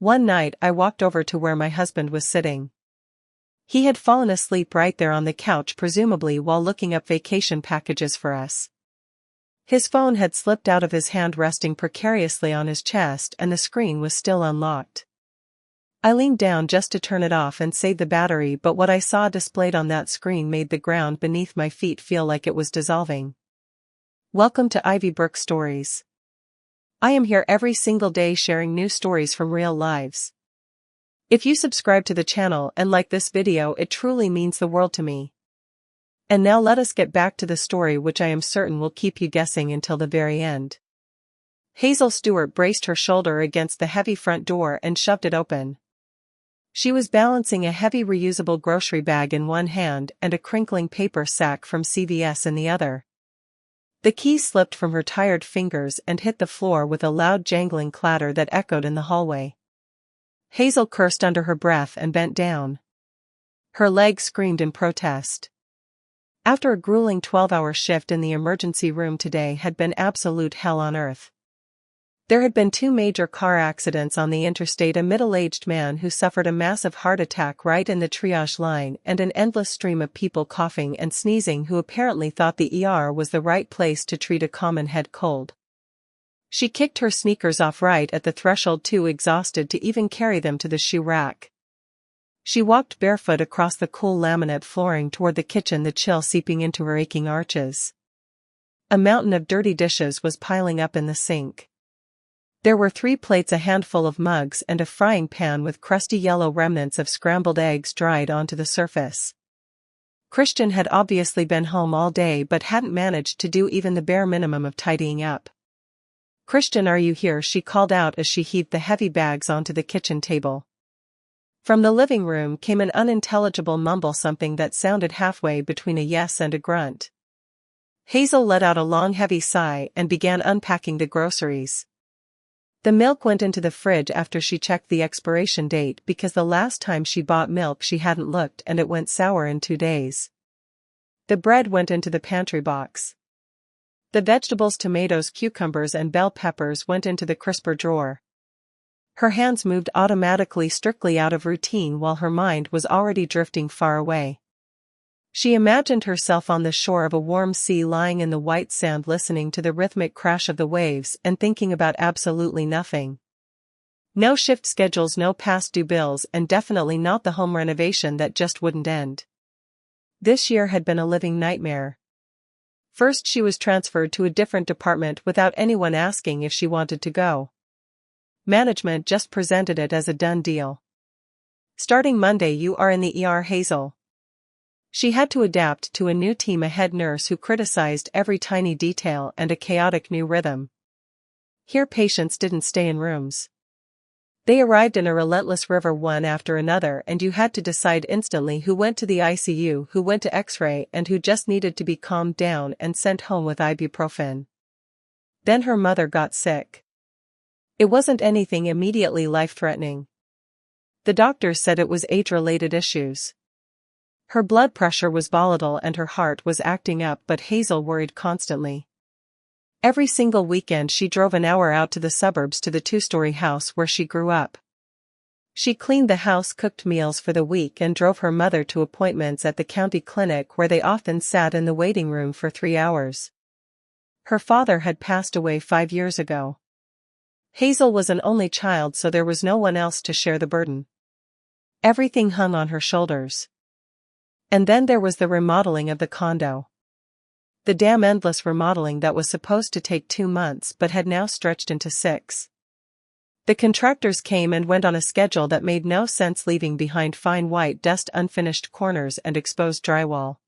One night I walked over to where my husband was sitting. He had fallen asleep right there on the couch, presumably while looking up vacation packages for us. His phone had slipped out of his hand, resting precariously on his chest, and the screen was still unlocked. I leaned down just to turn it off and save the battery, but what I saw displayed on that screen made the ground beneath my feet feel like it was dissolving. Welcome to Ivy Burke Stories. I am here every single day sharing new stories from real lives. If you subscribe to the channel and like this video, it truly means the world to me. And now let us get back to the story, which I am certain will keep you guessing until the very end. Hazel Stewart braced her shoulder against the heavy front door and shoved it open. She was balancing a heavy reusable grocery bag in one hand and a crinkling paper sack from CVS in the other. The key slipped from her tired fingers and hit the floor with a loud jangling clatter that echoed in the hallway. Hazel cursed under her breath and bent down. Her legs screamed in protest. After a grueling 12-hour shift in the emergency room, today had been absolute hell on earth. There had been 2 major car accidents on the interstate, a middle-aged man who suffered a massive heart attack right in the triage line, and an endless stream of people coughing and sneezing who apparently thought the ER was the right place to treat a common head cold. She kicked her sneakers off right at the threshold, too exhausted to even carry them to the shoe rack. She walked barefoot across the cool laminate flooring toward the kitchen, the chill seeping into her aching arches. A mountain of dirty dishes was piling up in the sink. There were 3 plates, a handful of mugs, and a frying pan with crusty yellow remnants of scrambled eggs dried onto the surface. Christian had obviously been home all day but hadn't managed to do even the bare minimum of tidying up. "Christian, are you here?" she called out as she heaved the heavy bags onto the kitchen table. From the living room came an unintelligible mumble, something that sounded halfway between a yes and a grunt. Hazel let out a long heavy sigh and began unpacking the groceries. The milk went into the fridge after she checked the expiration date, because the last time she bought milk she hadn't looked and it went sour in 2 days. The bread went into the pantry box. The vegetables, tomatoes, cucumbers and bell peppers, went into the crisper drawer. Her hands moved automatically, strictly out of routine, while her mind was already drifting far away. She imagined herself on the shore of a warm sea, lying in the white sand, listening to the rhythmic crash of the waves and thinking about absolutely nothing. No shift schedules, no past due bills, and definitely not the home renovation that just wouldn't end. This year had been a living nightmare. First, she was transferred to a different department without anyone asking if she wanted to go. Management just presented it as a done deal. "Starting Monday you are in the ER, Hazel." She had to adapt to a new team, a head nurse who criticized every tiny detail, and a chaotic new rhythm. Here patients didn't stay in rooms. They arrived in a relentless river, one after another, and you had to decide instantly who went to the ICU, who went to X-ray, and who just needed to be calmed down and sent home with ibuprofen. Then her mother got sick. It wasn't anything immediately life-threatening. The doctors said it was age-related issues. Her blood pressure was volatile and her heart was acting up, but Hazel worried constantly. Every single weekend she drove an hour out to the suburbs to the 2-story house where she grew up. She cleaned the house, cooked meals for the week, and drove her mother to appointments at the county clinic, where they often sat in the waiting room for 3 hours. Her father had passed away 5 years ago. Hazel was an only child, so there was no one else to share the burden. Everything hung on her shoulders. And then there was the remodeling of the condo. The damn endless remodeling that was supposed to take 2 months but had now stretched into 6. The contractors came and went on a schedule that made no sense, leaving behind fine white dust, unfinished corners and exposed drywall.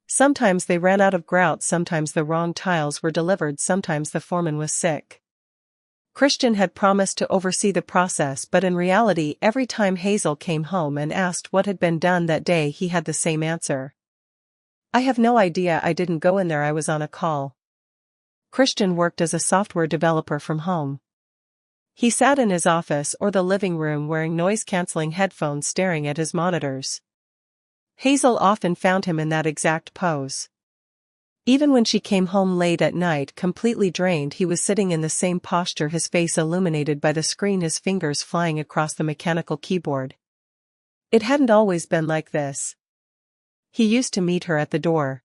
Sometimes they ran out of grout, sometimes the wrong tiles were delivered, sometimes the foreman was sick. Christian had promised to oversee the process, but in reality every time Hazel came home and asked what had been done that day, he had the same answer. "I have no idea, I didn't go in there, I was on a call." Christian worked as a software developer from home. He sat in his office or the living room wearing noise-canceling headphones, staring at his monitors. Hazel often found him in that exact pose. Even when she came home late at night completely drained, he was sitting in the same posture, his face illuminated by the screen, his fingers flying across the mechanical keyboard. It hadn't always been like this. He used to meet her at the door.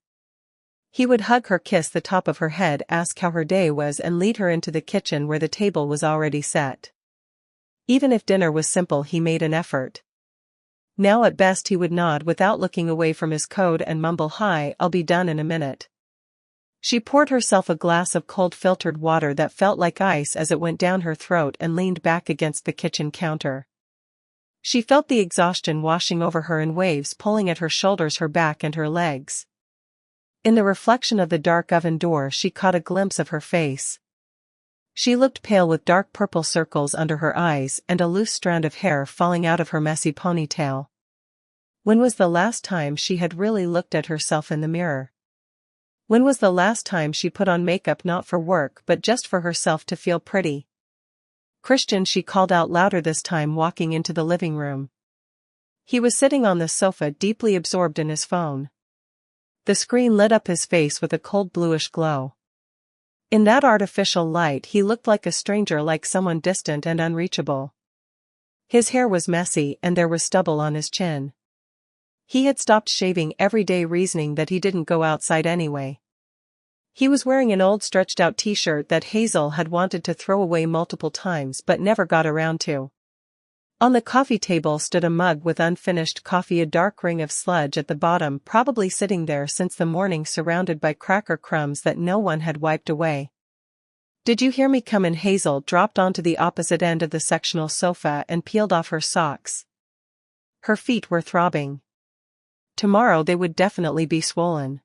He would hug her, kiss the top of her head, ask how her day was, and lead her into the kitchen where the table was already set. Even if dinner was simple, he made an effort. Now at best he would nod without looking away from his code and mumble, "Hi, I'll be done in a minute." She poured herself a glass of cold filtered water that felt like ice as it went down her throat and leaned back against the kitchen counter. She felt the exhaustion washing over her in waves, pulling at her shoulders, her back and her legs. In the reflection of the dark oven door she caught a glimpse of her face. She looked pale with dark purple circles under her eyes and a loose strand of hair falling out of her messy ponytail. When was the last time she had really looked at herself in the mirror? When was the last time she put on makeup, not for work but just for herself to feel pretty? "Christian," she called out louder this time, walking into the living room. He was sitting on the sofa, deeply absorbed in his phone. The screen lit up his face with a cold bluish glow. In that artificial light he looked like a stranger, like someone distant and unreachable. His hair was messy and there was stubble on his chin. He had stopped shaving every day, reasoning that he didn't go outside anyway. He was wearing an old stretched-out t-shirt that Hazel had wanted to throw away multiple times but never got around to. On the coffee table stood a mug with unfinished coffee, a dark ring of sludge at the bottom, probably sitting there since the morning, surrounded by cracker crumbs that no one had wiped away. "Did you hear me come in?" Hazel dropped onto the opposite end of the sectional sofa and peeled off her socks. Her feet were throbbing. Tomorrow they would definitely be swollen.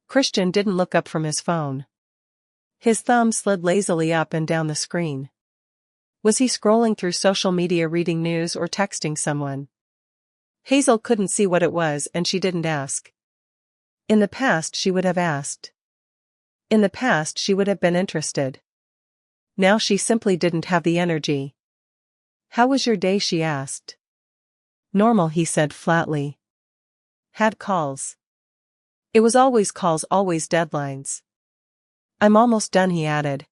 Christian didn't look up from his phone. His thumb slid lazily up and down the screen. Was he scrolling through social media, reading news, or texting someone? Hazel couldn't see what it was and she didn't ask. In the past she would have asked. In the past she would have been interested. Now she simply didn't have the energy. "How was your day?" she asked. "Normal," he said flatly. "Had calls?" "It was always calls, always deadlines." "I'm almost done," he added.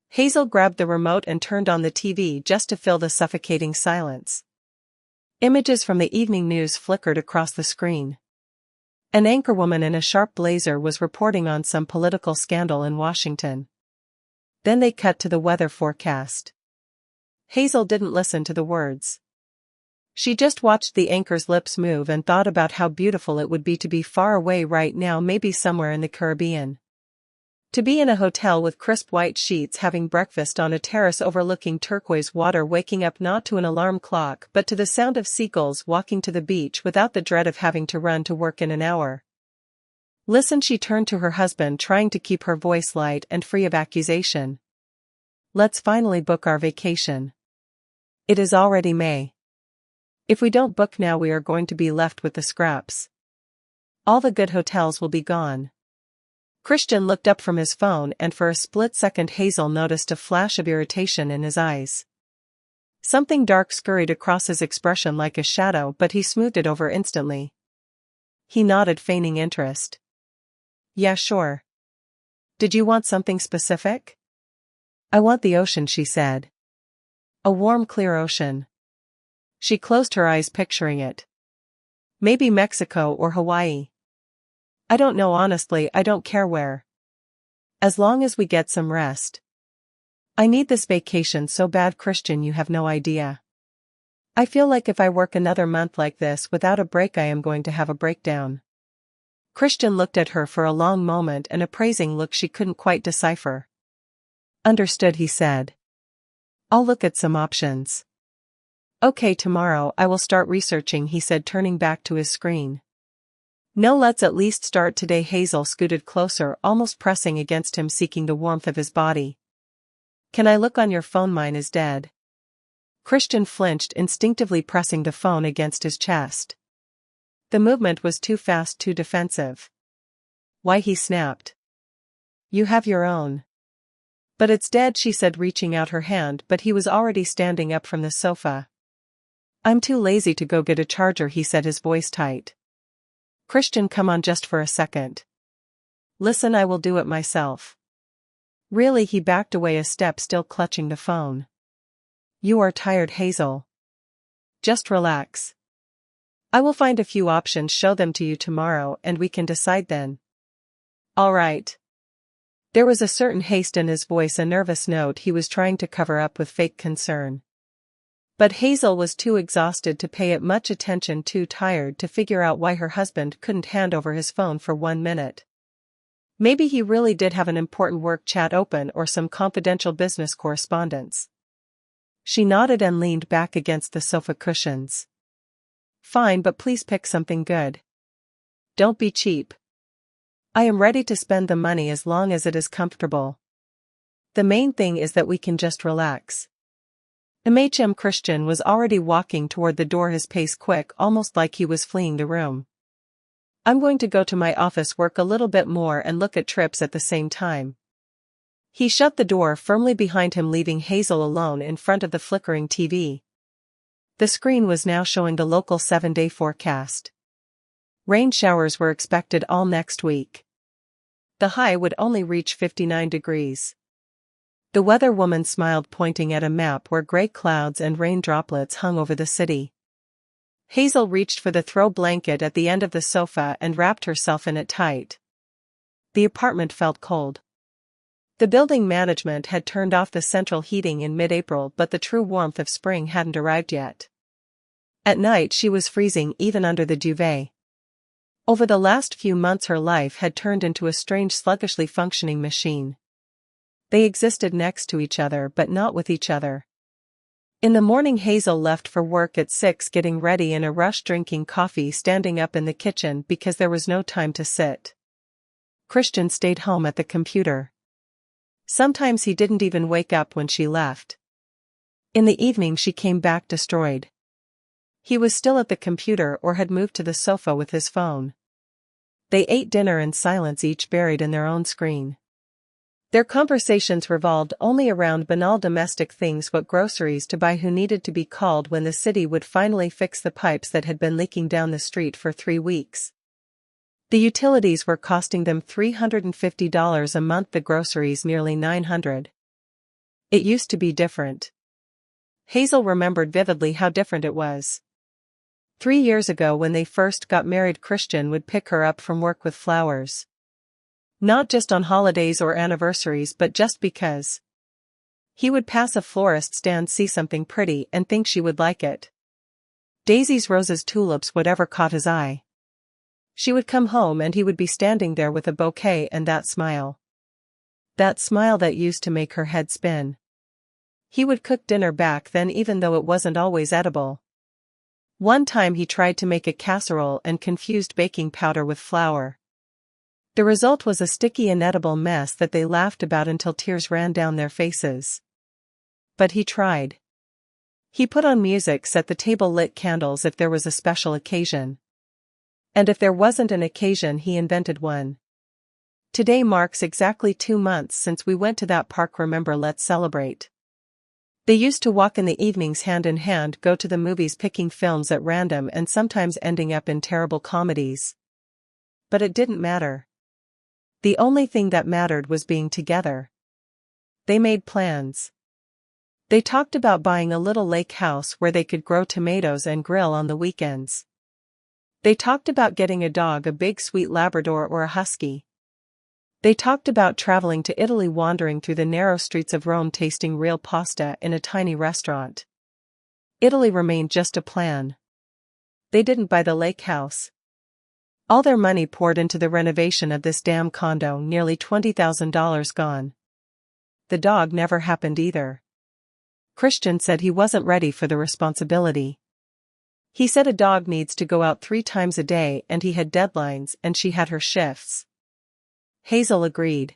Hazel grabbed the remote and turned on the TV just to fill the suffocating silence. Images from the evening news flickered across the screen. An anchorwoman in a sharp blazer was reporting on some political scandal in Washington. Then they cut to the weather forecast. Hazel didn't listen to the words. She just watched the anchor's lips move and thought about how beautiful it would be to be far away right now, maybe somewhere in the Caribbean. To be in a hotel with crisp white sheets, having breakfast on a terrace overlooking turquoise water, waking up not to an alarm clock but to the sound of seagulls, walking to the beach without the dread of having to run to work in an hour. "Listen," she turned to her husband, trying to keep her voice light and free of accusation. "Let's finally book our vacation. It is already May. If we don't book now, we are going to be left with the scraps. All the good hotels will be gone." Christian looked up from his phone and for a split second Hazel noticed a flash of irritation in his eyes. Something dark scurried across his expression like a shadow, but he smoothed it over instantly. He nodded, feigning interest. "Yeah, sure. Did you want something specific?" "I want the ocean," she said. "A warm, clear ocean." She closed her eyes, picturing it. "Maybe Mexico or Hawaii. I don't know, honestly, I don't care where. As long as we get some rest. I need this vacation so bad, Christian, you have no idea. I feel like if I work another month like this without a break, I am going to have a breakdown." Christian looked at her for a long moment, an appraising look she couldn't quite decipher. "Understood," he said. "I'll look at some options." "Okay, tomorrow I will start researching," he said, turning back to his screen. "No, let's at least start today." Hazel scooted closer, almost pressing against him, seeking the warmth of his body. "Can I look on your phone? Mine is dead." Christian flinched, instinctively pressing the phone against his chest. The movement was too fast, too defensive. "Why?" he snapped. "You have your own." "But it's dead," she said, reaching out her hand, but he was already standing up from the sofa. "I'm too lazy to go get a charger," he said, his voice tight. "Christian, come on, just for a second. Listen, I will do it myself. Really, he backed away a step, still clutching the phone. You are tired, Hazel. Just relax. I will find a few options, show them to you tomorrow, and we can decide then. All right. There was a certain haste in his voice, a nervous note he was trying to cover up with fake concern. But Hazel was too exhausted to pay it much attention, too tired to figure out why her husband couldn't hand over his phone for 1 minute. Maybe he really did have an important work chat open or some confidential business correspondence. She nodded and leaned back against the sofa cushions. Fine, but please pick something good. Don't be cheap. I am ready to spend the money as long as it is comfortable. The main thing is that we can just relax. Christian was already walking toward the door, his pace quick, almost like he was fleeing the room. I'm going to go to my office, work a little bit more and look at trips at the same time. He shut the door firmly behind him, leaving Hazel alone in front of the flickering TV. The screen was now showing the local 7-day forecast. Rain showers were expected all next week. The high would only reach 59 degrees. The weather woman smiled, pointing at a map where gray clouds and rain droplets hung over the city. Hazel reached for the throw blanket at the end of the sofa and wrapped herself in it tight. The apartment felt cold. The building management had turned off the central heating in mid-April, but the true warmth of spring hadn't arrived yet. At night she was freezing even under the duvet. Over the last few months her life had turned into a strange, sluggishly functioning machine. They existed next to each other but not with each other. In the morning Hazel left for work at 6, getting ready in a rush, drinking coffee, standing up in the kitchen because there was no time to sit. Christian stayed home at the computer. Sometimes he didn't even wake up when she left. In the evening she came back destroyed. He was still at the computer or had moved to the sofa with his phone. They ate dinner in silence, each buried in their own screen. Their conversations revolved only around banal domestic things: what groceries to buy, who needed to be called when the city would finally fix the pipes that had been leaking down the street for 3 weeks. The utilities were costing them $350 a month, the groceries nearly $900. It used to be different. Hazel remembered vividly how different it was. 3 years ago, when they first got married, Christian would pick her up from work with flowers. Not just on holidays or anniversaries, but just because. He would pass a florist stand, see something pretty, and think she would like it. Daisies, roses, tulips, whatever caught his eye. She would come home and he would be standing there with a bouquet and that smile. That smile that used to make her head spin. He would cook dinner back then, even though it wasn't always edible. One time he tried to make a casserole and confused baking powder with flour. The result was a sticky, inedible mess that they laughed about until tears ran down their faces. But he tried. He put on music, set the table, lit candles if there was a special occasion. And if there wasn't an occasion, he invented one. Today marks exactly 2 months since we went to that park, remember? Let's celebrate. They used to walk in the evenings hand in hand, go to the movies, picking films at random and sometimes ending up in terrible comedies. But it didn't matter. The only thing that mattered was being together. They made plans. They talked about buying a little lake house where they could grow tomatoes and grill on the weekends. They talked about getting a dog, a big sweet Labrador or a husky. They talked about traveling to Italy, wandering through the narrow streets of Rome, tasting real pasta in a tiny restaurant. Italy remained just a plan. They didn't buy the lake house. All their money poured into the renovation of this damn condo, nearly $20,000 gone. The dog never happened either. Christian said he wasn't ready for the responsibility. He said a dog needs to go out 3 times a day and he had deadlines and she had her shifts. Hazel agreed.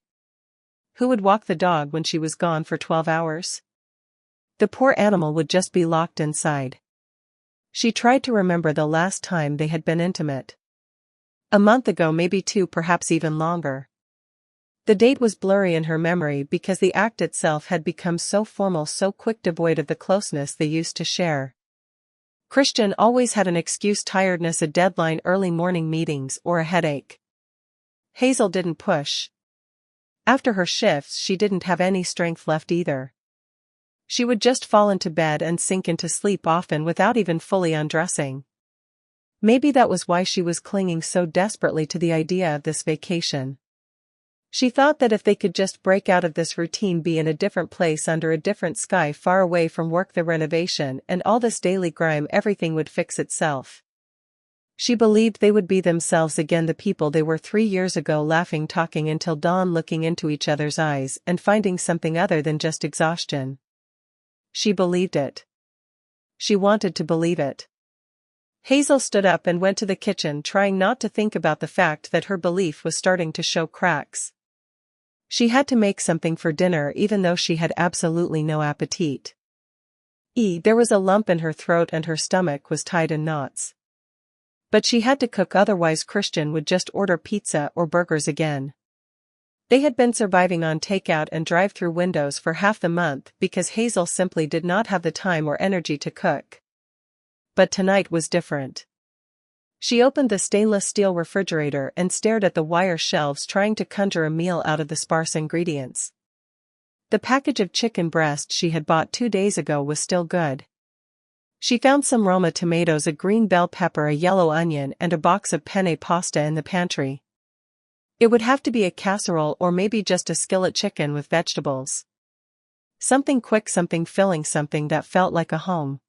Who would walk the dog when she was gone for 12 hours? The poor animal would just be locked inside. She tried to remember the last time they had been intimate. A month ago, maybe 2, perhaps even longer. The date was blurry in her memory because the act itself had become so formal, so quick, devoid of the closeness they used to share. Christian always had an excuse: tiredness, a deadline, early morning meetings, or a headache. Hazel didn't push. After her shifts she didn't have any strength left either. She would just fall into bed and sink into sleep often without even fully undressing. Maybe that was why she was clinging so desperately to the idea of this vacation. She thought that if they could just break out of this routine, be in a different place under a different sky, far away from work, the renovation, and all this daily grime, everything would fix itself. She believed they would be themselves again, the people they were 3 years ago, laughing, talking until dawn, looking into each other's eyes and finding something other than just exhaustion. She believed it. She wanted to believe it. Hazel stood up and went to the kitchen, trying not to think about the fact that her belief was starting to show cracks. She had to make something for dinner even though she had absolutely no appetite. There was a lump in her throat and her stomach was tied in knots. But she had to cook, otherwise Christian would just order pizza or burgers again. They had been surviving on takeout and drive-through windows for half the month because Hazel simply did not have the time or energy to cook. But tonight was different. She opened the stainless steel refrigerator and stared at the wire shelves, trying to conjure a meal out of the sparse ingredients. The package of chicken breast she had bought 2 days ago was still good. She found some Roma tomatoes, a green bell pepper, a yellow onion, and a box of penne pasta in the pantry. It would have to be a casserole or maybe just a skillet chicken with vegetables. Something quick, something filling, something that felt like a home.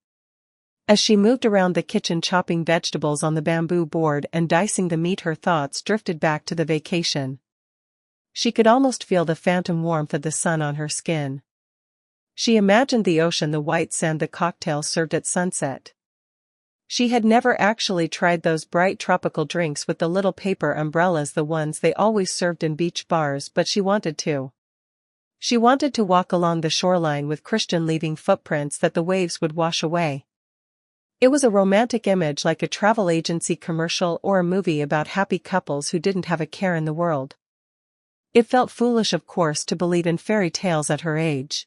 As she moved around the kitchen chopping vegetables on the bamboo board and dicing the meat, her thoughts drifted back to the vacation. She could almost feel the phantom warmth of the sun on her skin. She imagined the ocean, the white sand, the cocktails served at sunset. She had never actually tried those bright tropical drinks with the little paper umbrellas, the ones they always served in beach bars, but she wanted to. She wanted to walk along the shoreline with Christian, leaving footprints that the waves would wash away. It was a romantic image, like a travel agency commercial or a movie about happy couples who didn't have a care in the world. It felt foolish, of course, to believe in fairy tales at her age.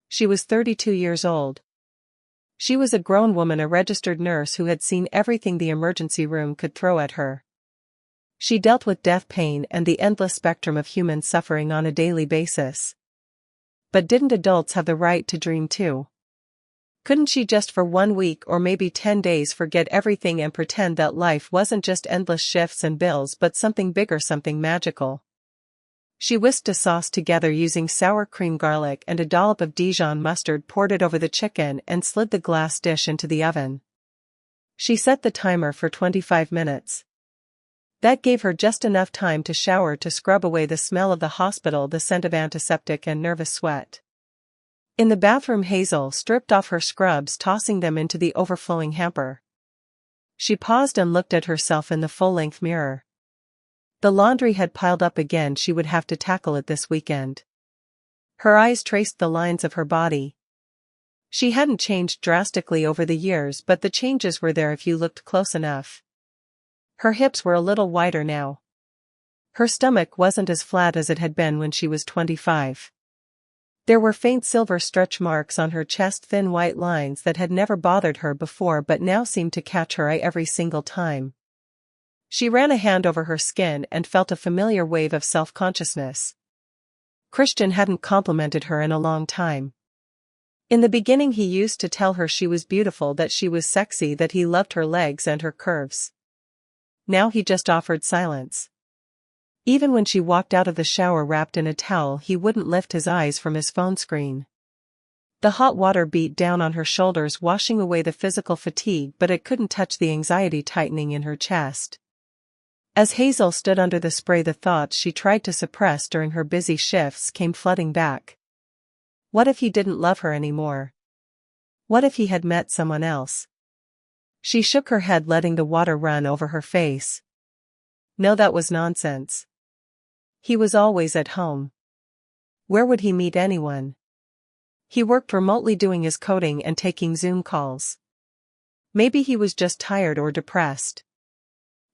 She was 32 years old. She was a grown woman, a registered nurse who had seen everything the emergency room could throw at her. She dealt with death, pain, and the endless spectrum of human suffering on a daily basis. But didn't adults have the right to dream too? Couldn't she just for 1 week or maybe 10 days forget everything and pretend that life wasn't just endless shifts and bills but something bigger, something magical? She whisked a sauce together using sour cream, garlic, and a dollop of Dijon mustard, poured it over the chicken, and slid the glass dish into the oven. She set the timer for 25 minutes. That gave her just enough time to shower, to scrub away the smell of the hospital, the scent of antiseptic, and nervous sweat. In the bathroom, Hazel stripped off her scrubs, tossing them into the overflowing hamper. She paused and looked at herself in the full-length mirror. The laundry had piled up again. She would have to tackle it this weekend. Her eyes traced the lines of her body. She hadn't changed drastically over the years, but the changes were there if you looked close enough. Her hips were a little wider now. Her stomach wasn't as flat as it had been when she was 25. There were faint silver stretch marks on her chest, thin white lines that had never bothered her before but now seemed to catch her eye every single time. She ran a hand over her skin and felt a familiar wave of self-consciousness. Christian hadn't complimented her in a long time. In the beginning he used to tell her she was beautiful, that she was sexy, that he loved her legs and her curves. Now he just offered silence. Even when she walked out of the shower wrapped in a towel, he wouldn't lift his eyes from his phone screen. The hot water beat down on her shoulders, washing away the physical fatigue, but it couldn't touch the anxiety tightening in her chest. As Hazel stood under the spray, the thoughts she tried to suppress during her busy shifts came flooding back. What if he didn't love her anymore? What if he had met someone else? She shook her head, letting the water run over her face. No, that was nonsense. He was always at home. Where would he meet anyone? He worked remotely, doing his coding and taking Zoom calls. Maybe he was just tired or depressed.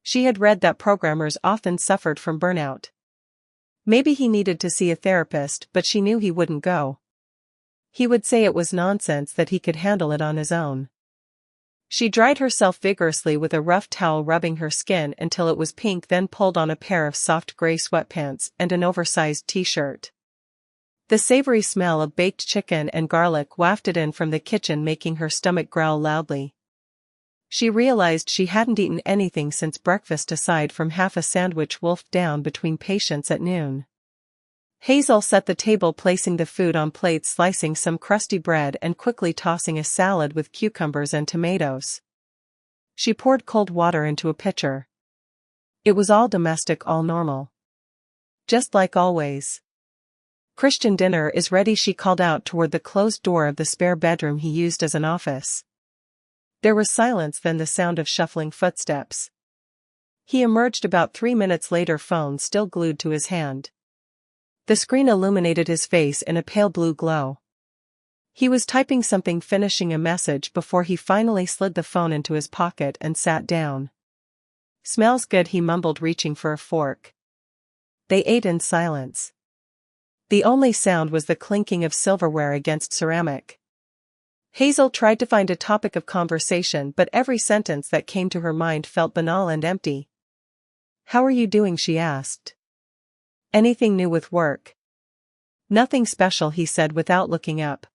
She had read that programmers often suffered from burnout. Maybe he needed to see a therapist, but she knew he wouldn't go. He would say it was nonsense, that he could handle it on his own. She dried herself vigorously with a rough towel, rubbing her skin until it was pink, then pulled on a pair of soft gray sweatpants and an oversized t-shirt. The savory smell of baked chicken and garlic wafted in from the kitchen, making her stomach growl loudly. She realized she hadn't eaten anything since breakfast aside from half a sandwich wolfed down between patients at noon. Hazel set the table, placing the food on plates, slicing some crusty bread and quickly tossing a salad with cucumbers and tomatoes. She poured cold water into a pitcher. It was all domestic, all normal. Just like always. "Christian, dinner is ready," she called out toward the closed door of the spare bedroom he used as an office. There was silence, then the sound of shuffling footsteps. He emerged about 3 minutes later, phone still glued to his hand. The screen illuminated his face in a pale blue glow. He was typing something, finishing a message, before he finally slid the phone into his pocket and sat down. "Smells good," he mumbled, reaching for a fork. They ate in silence. The only sound was the clinking of silverware against ceramic. Hazel tried to find a topic of conversation, but every sentence that came to her mind felt banal and empty. "How are you doing?" she asked. "Anything new with work?" "Nothing special," he said without looking up.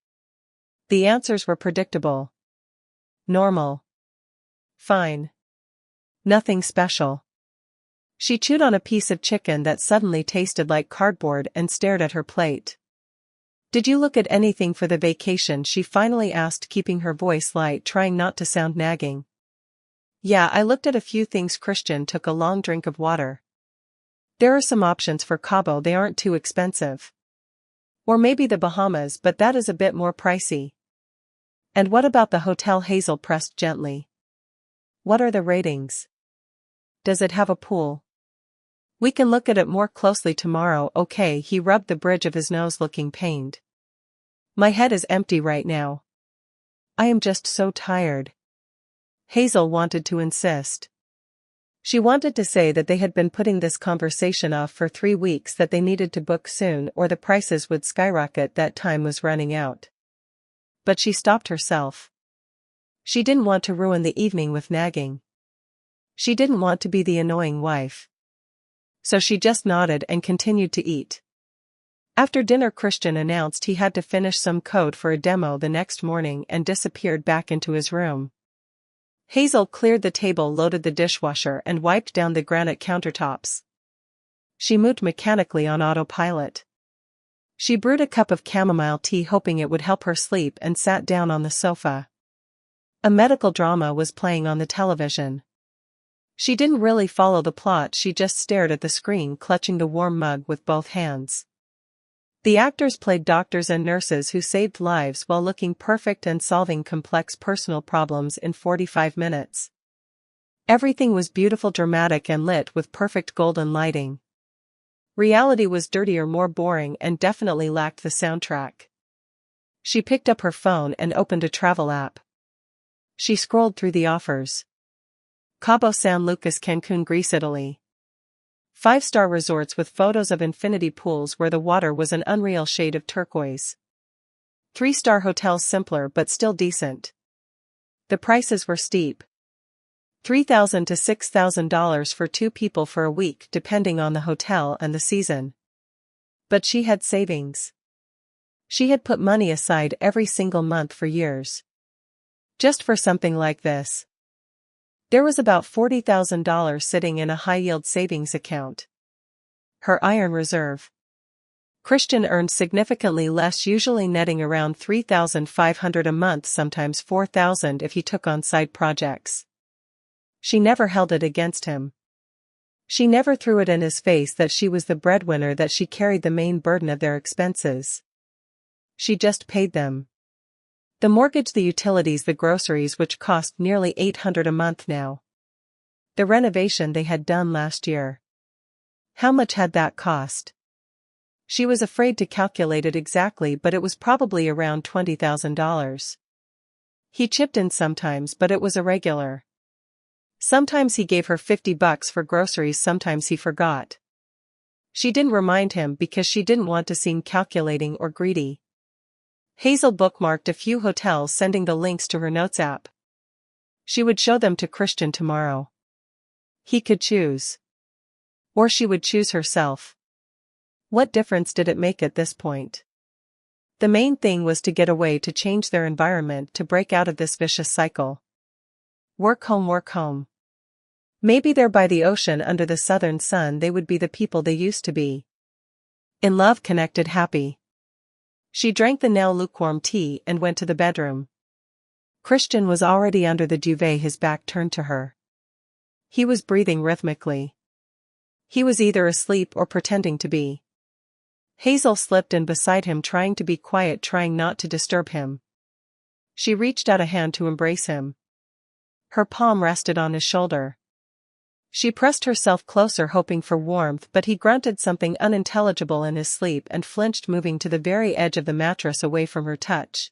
The answers were predictable. "Normal." "Fine." "Nothing special." She chewed on a piece of chicken that suddenly tasted like cardboard and stared at her plate. "Did you look at anything for the vacation?" she finally asked, keeping her voice light, trying not to sound nagging. "Yeah, I looked at a few things." Christian took a long drink of water. "There are some options for Cabo, they aren't too expensive. Or maybe the Bahamas, but that is a bit more pricey." "And what about the hotel?" Hazel pressed gently. "What are the ratings? Does it have a pool?" "We can look at it more closely tomorrow." "Okay." He rubbed the bridge of his nose, looking pained. "My head is empty right now. I am just so tired." Hazel wanted to insist. She wanted to say that they had been putting this conversation off for 3 weeks, that they needed to book soon or the prices would skyrocket, that time was running out. But she stopped herself. She didn't want to ruin the evening with nagging. She didn't want to be the annoying wife. So she just nodded and continued to eat. After dinner, Christian announced he had to finish some code for a demo the next morning and disappeared back into his room. Hazel cleared the table, loaded the dishwasher and wiped down the granite countertops. She moved mechanically on autopilot. She brewed a cup of chamomile tea, hoping it would help her sleep, and sat down on the sofa. A medical drama was playing on the television. She didn't really follow the plot, she just stared at the screen, clutching the warm mug with both hands. The actors played doctors and nurses who saved lives while looking perfect and solving complex personal problems in 45 minutes. Everything was beautiful, dramatic, and lit with perfect golden lighting. Reality was dirtier, more boring, and definitely lacked the soundtrack. She picked up her phone and opened a travel app. She scrolled through the offers. Cabo San Lucas, Cancun, Greece, Italy. 5-star resorts with photos of infinity pools where the water was an unreal shade of turquoise. 3-star hotels, simpler but still decent. The prices were steep. $3,000 to $6,000 for 2 people for a week, depending on the hotel and the season. But she had savings. She had put money aside every single month for years. Just for something like this. There was about $40,000 sitting in a high-yield savings account. Her iron reserve. Christian earned significantly less, usually netting around $3,500 a month, sometimes $4,000 if he took on side projects. She never held it against him. She never threw it in his face that she was the breadwinner, that she carried the main burden of their expenses. She just paid them. The mortgage, the utilities, the groceries, which cost nearly $800 a month now. The renovation they had done last year. How much had that cost? She was afraid to calculate it exactly, but it was probably around $20,000. He chipped in sometimes, but it was irregular. Sometimes he gave her $50 for groceries, sometimes he forgot. She didn't remind him because she didn't want to seem calculating or greedy. Hazel bookmarked a few hotels, sending the links to her notes app. She would show them to Christian tomorrow. He could choose. Or she would choose herself. What difference did it make at this point? The main thing was to get away, to change their environment, to break out of this vicious cycle. Work home, work home. Maybe there by the ocean under the southern sun they would be the people they used to be. In love, connected, happy. She drank the now lukewarm tea and went to the bedroom. Christian was already under the duvet, his back turned to her. He was breathing rhythmically. He was either asleep or pretending to be. Hazel slipped in beside him, trying to be quiet, trying not to disturb him. She reached out a hand to embrace him. Her palm rested on his shoulder. She pressed herself closer, hoping for warmth, but he grunted something unintelligible in his sleep and flinched, moving to the very edge of the mattress away from her touch.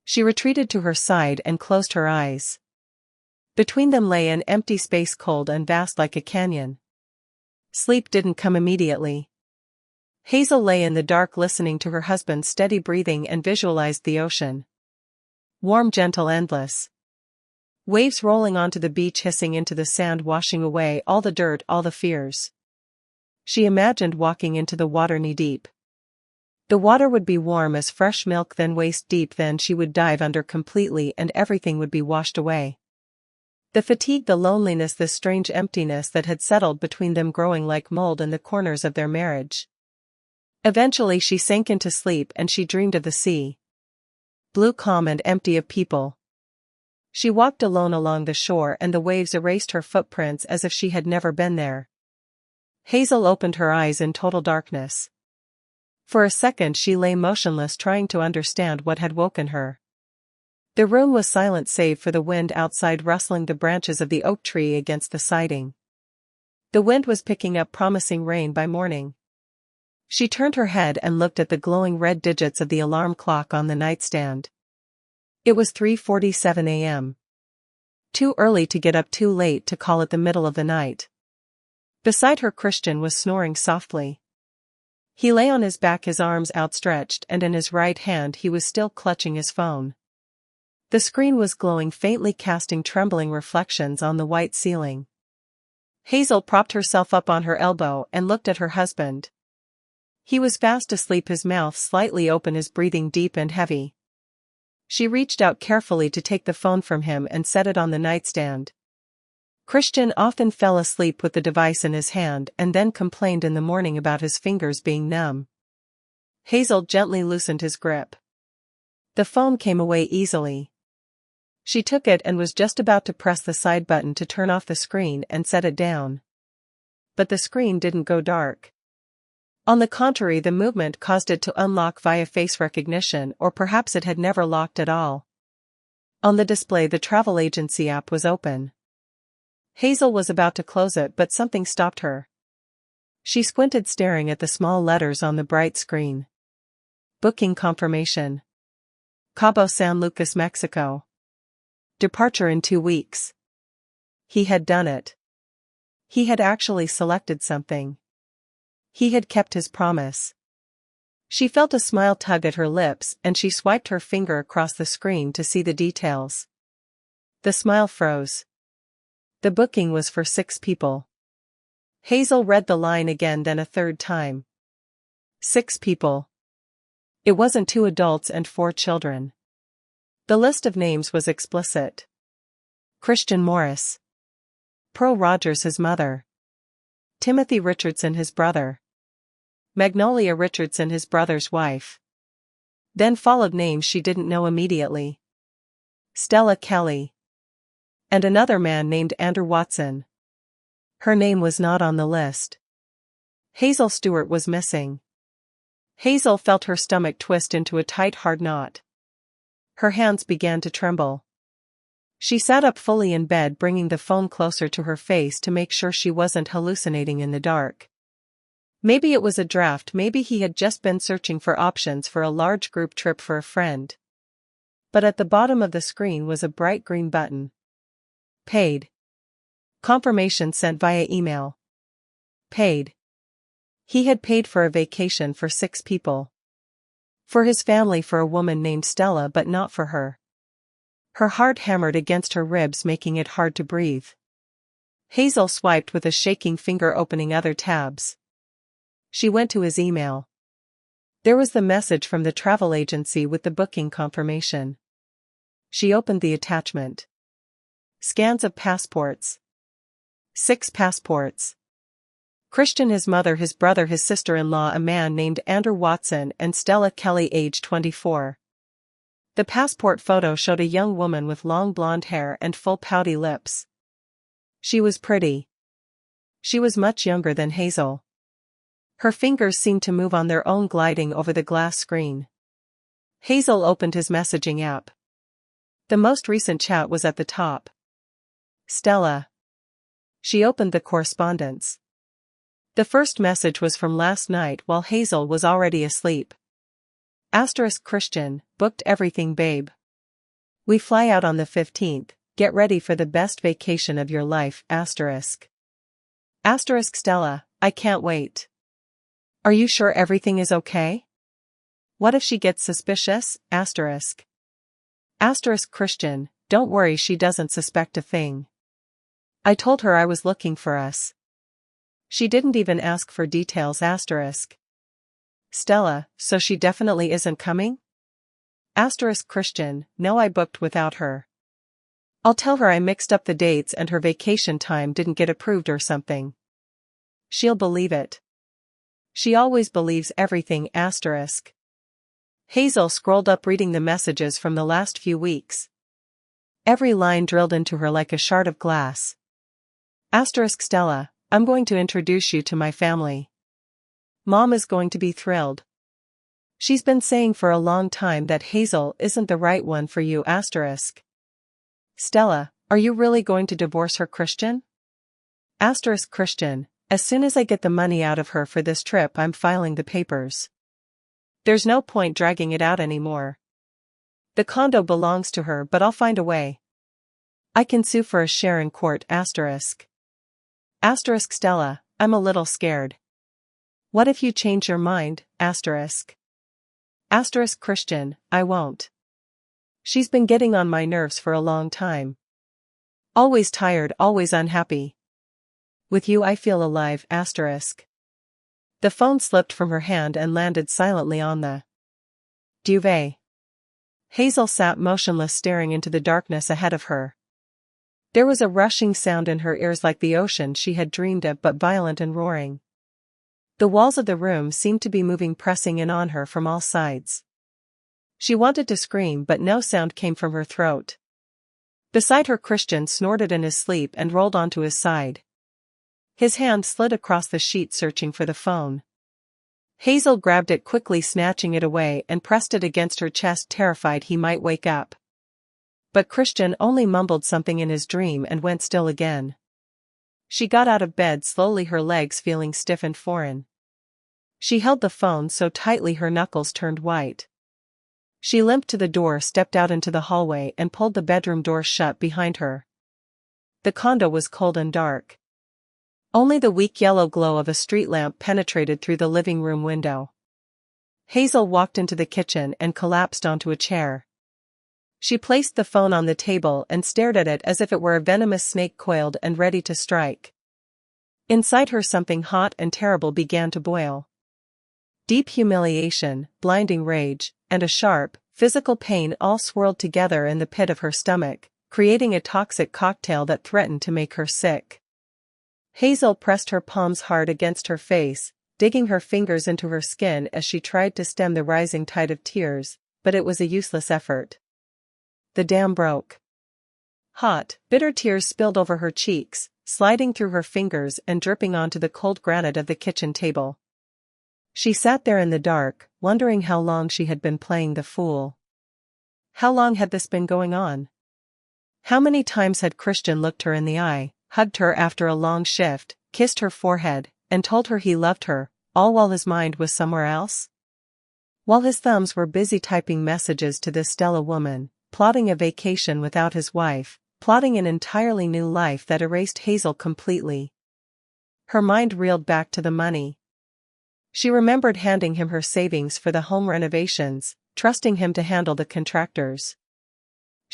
She retreated to her side and closed her eyes. Between them lay an empty space, cold and vast like a canyon. Sleep didn't come immediately. Hazel lay in the dark, listening to her husband's steady breathing, and visualized the ocean. Warm, gentle, endless. Waves rolling onto the beach, hissing into the sand, washing away all the dirt, all the fears. She imagined walking into the water knee-deep. The water would be warm as fresh milk, then waist-deep, then she would dive under completely and everything would be washed away. The fatigue, the loneliness, the strange emptiness that had settled between them, growing like mold in the corners of their marriage. Eventually she sank into sleep and she dreamed of the sea. Blue, calm and empty of people. She walked alone along the shore and the waves erased her footprints as if she had never been there. Hazel opened her eyes in total darkness. For a second she lay motionless, trying to understand what had woken her. The room was silent save for the wind outside rustling the branches of the oak tree against the siding. The wind was picking up, promising rain by morning. She turned her head and looked at the glowing red digits of the alarm clock on the nightstand. It was 3:47 a.m. Too early to get up, too late to call it the middle of the night. Beside her, Christian was snoring softly. He lay on his back, his arms outstretched, and in his right hand he was still clutching his phone. The screen was glowing faintly, casting trembling reflections on the white ceiling. Hazel propped herself up on her elbow and looked at her husband. He was fast asleep, his mouth slightly open, his breathing deep and heavy. She reached out carefully to take the phone from him and set it on the nightstand. Christian often fell asleep with the device in his hand and then complained in the morning about his fingers being numb. Hazel gently loosened his grip. The phone came away easily. She took it and was just about to press the side button to turn off the screen and set it down. But the screen didn't go dark. On the contrary, the movement caused it to unlock via face recognition, or perhaps it had never locked at all. On the display, the travel agency app was open. Hazel was about to close it, but something stopped her. She squinted, staring at the small letters on the bright screen. Booking confirmation. Cabo San Lucas, Mexico. Departure in 2 weeks. He had done it. He had actually selected something. He had kept his promise. She felt a smile tug at her lips and she swiped her finger across the screen to see the details. The smile froze. The booking was for 6 people. Hazel read the line again, then a third time. 6 people. It wasn't 2 adults and 4 children. The list of names was explicit. Christian Morris. Pearl Rogers, his mother. Timothy Richardson, his brother. Magnolia Richardson, his brother's wife. Then followed names she didn't know immediately. Stella Kelly. And another man named Andrew Watson. Her name was not on the list. Hazel Stewart was missing. Hazel felt her stomach twist into a tight, hard knot. Her hands began to tremble. She sat up fully in bed, bringing the phone closer to her face to make sure she wasn't hallucinating in the dark. Maybe it was a draft, maybe he had just been searching for options for a large group trip for a friend. But at the bottom of the screen was a bright green button. Paid. Confirmation sent via email. Paid. He had paid for a vacation for 6 people. For his family, for a woman named Stella, but not for her. Her heart hammered against her ribs, making it hard to breathe. Hazel swiped with a shaking finger, opening other tabs. She went to his email. There was the message from the travel agency with the booking confirmation. She opened the attachment. Scans of passports. 6 passports. Christian, his mother, his brother, his sister-in-law, a man named Andrew Watson, and Stella Kelly, age 24. The passport photo showed a young woman with long blonde hair and full pouty lips. She was pretty. She was much younger than Hazel. Her fingers seemed to move on their own, gliding over the glass screen. Hazel opened his messaging app. The most recent chat was at the top. Stella. She opened the correspondence. The first message was from last night while Hazel was already asleep. Christian, booked everything, babe. We fly out on the 15th, get ready for the best vacation of your life, Stella, I can't wait. Are you sure everything is okay? What if she gets suspicious, Christian, don't worry, she doesn't suspect a thing. I told her I was looking for us. She didn't even ask for details, Stella, so she definitely isn't coming? Christian, no, I booked without her. I'll tell her I mixed up the dates and her vacation time didn't get approved or something. She'll believe it. She always believes everything, Hazel scrolled up, reading the messages from the last few weeks. Every line drilled into her like a shard of glass. Stella, I'm going to introduce you to my family. Mom is going to be thrilled. She's been saying for a long time that Hazel isn't the right one for you, Stella, are you really going to divorce her, Christian? Christian, as soon as I get the money out of her for this trip, I'm filing the papers. There's no point dragging it out anymore. The condo belongs to her, but I'll find a way. I can sue for a share in court, Stella, I'm a little scared. What if you change your mind, Christian, I won't. She's been getting on my nerves for a long time. Always tired, always unhappy. With you I feel alive, The phone slipped from her hand and landed silently on the duvet. Hazel sat motionless, staring into the darkness ahead of her. There was a rushing sound in her ears, like the ocean she had dreamed of, but violent and roaring. The walls of the room seemed to be moving, pressing in on her from all sides. She wanted to scream, but no sound came from her throat. Beside her, Christian snorted in his sleep and rolled onto his side. His hand slid across the sheet, searching for the phone. Hazel grabbed it quickly, snatching it away, and pressed it against her chest, terrified he might wake up. But Christian only mumbled something in his dream and went still again. She got out of bed slowly, her legs feeling stiff and foreign. She held the phone so tightly her knuckles turned white. She limped to the door, stepped out into the hallway, and pulled the bedroom door shut behind her. The condo was cold and dark. Only the weak yellow glow of a street lamp penetrated through the living room window. Hazel walked into the kitchen and collapsed onto a chair. She placed the phone on the table and stared at it as if it were a venomous snake, coiled and ready to strike. Inside her, something hot and terrible began to boil. Deep humiliation, blinding rage, and a sharp, physical pain all swirled together in the pit of her stomach, creating a toxic cocktail that threatened to make her sick. Hazel pressed her palms hard against her face, digging her fingers into her skin as she tried to stem the rising tide of tears, but it was a useless effort. The dam broke. Hot, bitter tears spilled over her cheeks, sliding through her fingers and dripping onto the cold granite of the kitchen table. She sat there in the dark, wondering how long she had been playing the fool. How long had this been going on? How many times had Christian looked her in the eye, hugged her after a long shift, kissed her forehead, and told her he loved her, all while his mind was somewhere else? While his thumbs were busy typing messages to this Stella woman, plotting a vacation without his wife, plotting an entirely new life that erased Hazel completely. Her mind reeled back to the money. She remembered handing him her savings for the home renovations, trusting him to handle the contractors.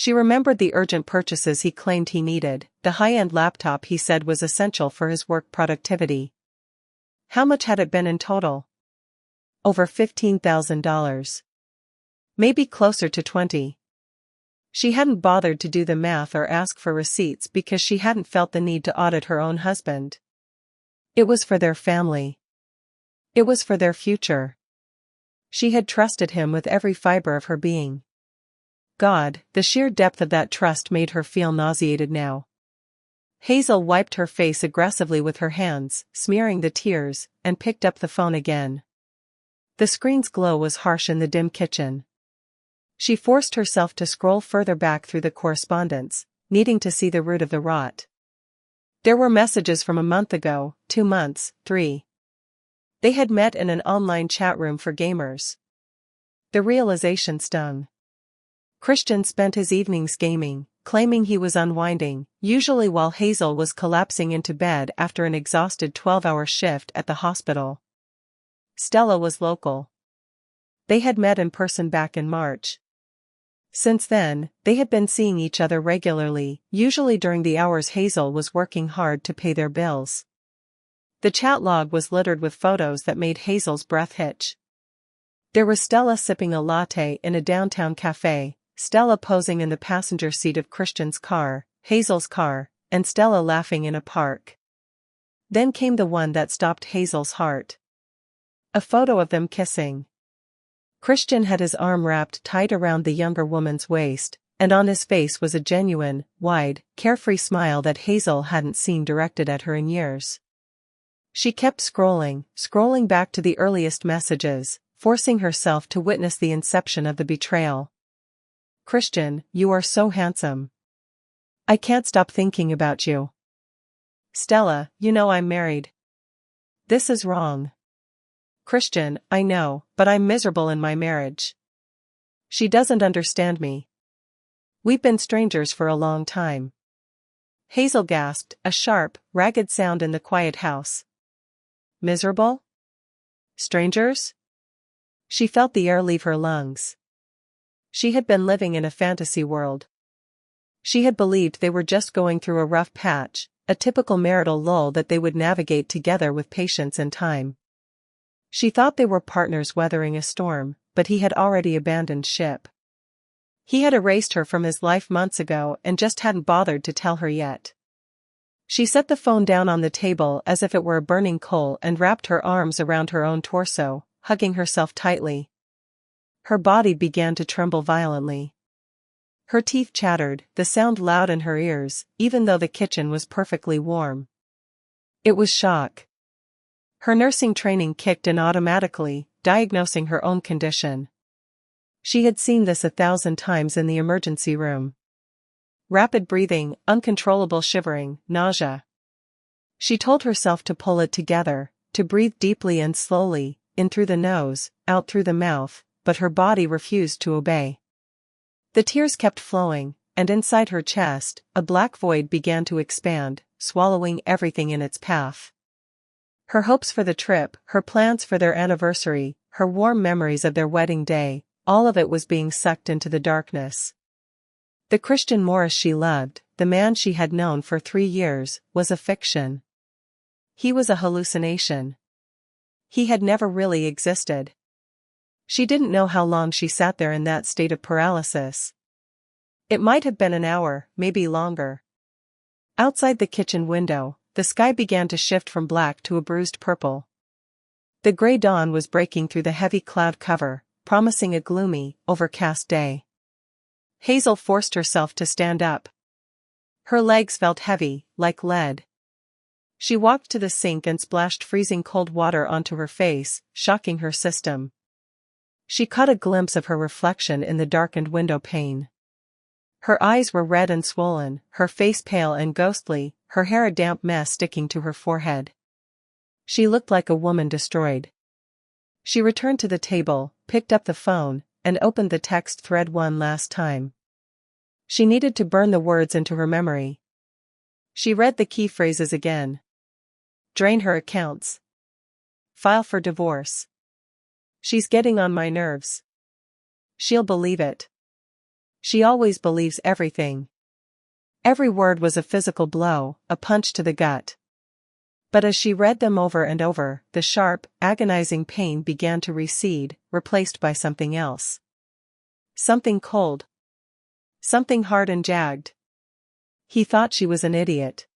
She remembered the urgent purchases he claimed he needed, the high-end laptop he said was essential for his work productivity. How much had it been in total? Over $15,000. Maybe closer to 20. She hadn't bothered to do the math or ask for receipts because she hadn't felt the need to audit her own husband. It was for their family. It was for their future. She had trusted him with every fiber of her being. God, the sheer depth of that trust made her feel nauseated now. Hazel wiped her face aggressively with her hands, smearing the tears, and picked up the phone again. The screen's glow was harsh in the dim kitchen. She forced herself to scroll further back through the correspondence, needing to see the root of the rot. There were messages from a month ago, 2 months, 3. They had met in an online chat room for gamers. The realization stung. Christian spent his evenings gaming, claiming he was unwinding, usually while Hazel was collapsing into bed after an exhausted 12-hour shift at the hospital. Stella was local. They had met in person back in March. Since then, they had been seeing each other regularly, usually during the hours Hazel was working hard to pay their bills. The chat log was littered with photos that made Hazel's breath hitch. There was Stella sipping a latte in a downtown cafe, Stella posing in the passenger seat of Christian's car, Hazel's car, and Stella laughing in a park. Then came the one that stopped Hazel's heart. A photo of them kissing. Christian had his arm wrapped tight around the younger woman's waist, and on his face was a genuine, wide, carefree smile that Hazel hadn't seen directed at her in years. She kept scrolling back to the earliest messages, forcing herself to witness the inception of the betrayal. Christian, you are so handsome. I can't stop thinking about you. Stella, you know I'm married. This is wrong. Christian, I know, but I'm miserable in my marriage. She doesn't understand me. We've been strangers for a long time. Hazel gasped, a sharp, ragged sound in the quiet house. Miserable? Strangers? She felt the air leave her lungs. She had been living in a fantasy world. She had believed they were just going through a rough patch, a typical marital lull that they would navigate together with patience and time. She thought they were partners weathering a storm, but he had already abandoned ship. He had erased her from his life months ago and just hadn't bothered to tell her yet. She set the phone down on the table as if it were a burning coal and wrapped her arms around her own torso, hugging herself tightly. Her body began to tremble violently. Her teeth chattered, the sound loud in her ears, even though the kitchen was perfectly warm. It was shock. Her nursing training kicked in automatically, diagnosing her own condition. She had seen this 1,000 times in the emergency room. Rapid breathing, uncontrollable shivering, nausea. She told herself to pull it together, to breathe deeply and slowly, in through the nose, out through the mouth, but her body refused to obey. The tears kept flowing, and inside her chest, a black void began to expand, swallowing everything in its path. Her hopes for the trip, her plans for their anniversary, her warm memories of their wedding day, all of it was being sucked into the darkness. The Christian Morris she loved, the man she had known for 3 years, was a fiction. He was a hallucination. He had never really existed. She didn't know how long she sat there in that state of paralysis. It might have been an hour, maybe longer. Outside the kitchen window, the sky began to shift from black to a bruised purple. The gray dawn was breaking through the heavy cloud cover, promising a gloomy, overcast day. Hazel forced herself to stand up. Her legs felt heavy, like lead. She walked to the sink and splashed freezing cold water onto her face, shocking her system. She caught a glimpse of her reflection in the darkened window pane. Her eyes were red and swollen, her face pale and ghostly, her hair a damp mess sticking to her forehead. She looked like a woman destroyed. She returned to the table, picked up the phone, and opened the text thread one last time. She needed to burn the words into her memory. She read the key phrases again. Drain her accounts. File for divorce. She's getting on my nerves. She'll believe it. She always believes everything. Every word was a physical blow, a punch to the gut. But as she read them over and over, the sharp, agonizing pain began to recede, replaced by something else. Something cold. Something hard and jagged. He thought she was an idiot.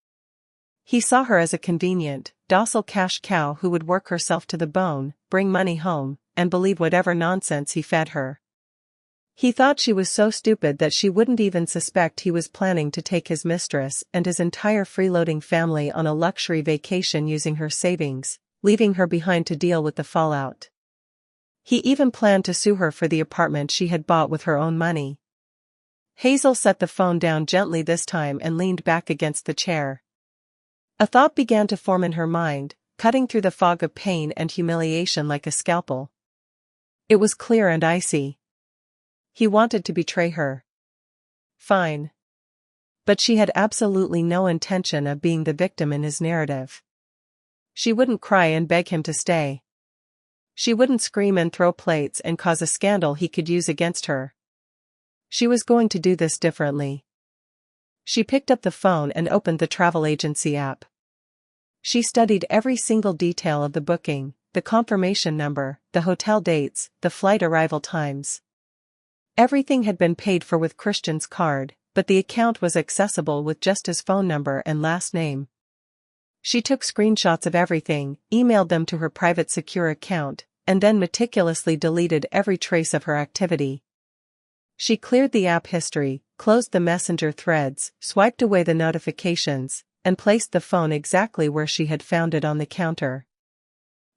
He saw her as a convenient, docile cash cow who would work herself to the bone, bring money home, and believe whatever nonsense he fed her. He thought she was so stupid that she wouldn't even suspect he was planning to take his mistress and his entire freeloading family on a luxury vacation using her savings, leaving her behind to deal with the fallout. He even planned to sue her for the apartment she had bought with her own money. Hazel set the phone down gently this time and leaned back against the chair. A thought began to form in her mind, cutting through the fog of pain and humiliation like a scalpel. It was clear and icy. He wanted to betray her. Fine. But she had absolutely no intention of being the victim in his narrative. She wouldn't cry and beg him to stay. She wouldn't scream and throw plates and cause a scandal he could use against her. She was going to do this differently. She picked up the phone and opened the travel agency app. She studied every single detail of the booking, the confirmation number, the hotel dates, the flight arrival times. Everything had been paid for with Christian's card, but the account was accessible with just his phone number and last name. She took screenshots of everything, emailed them to her private secure account, and then meticulously deleted every trace of her activity. She cleared the app history, closed the messenger threads, swiped away the notifications, and placed the phone exactly where she had found it on the counter.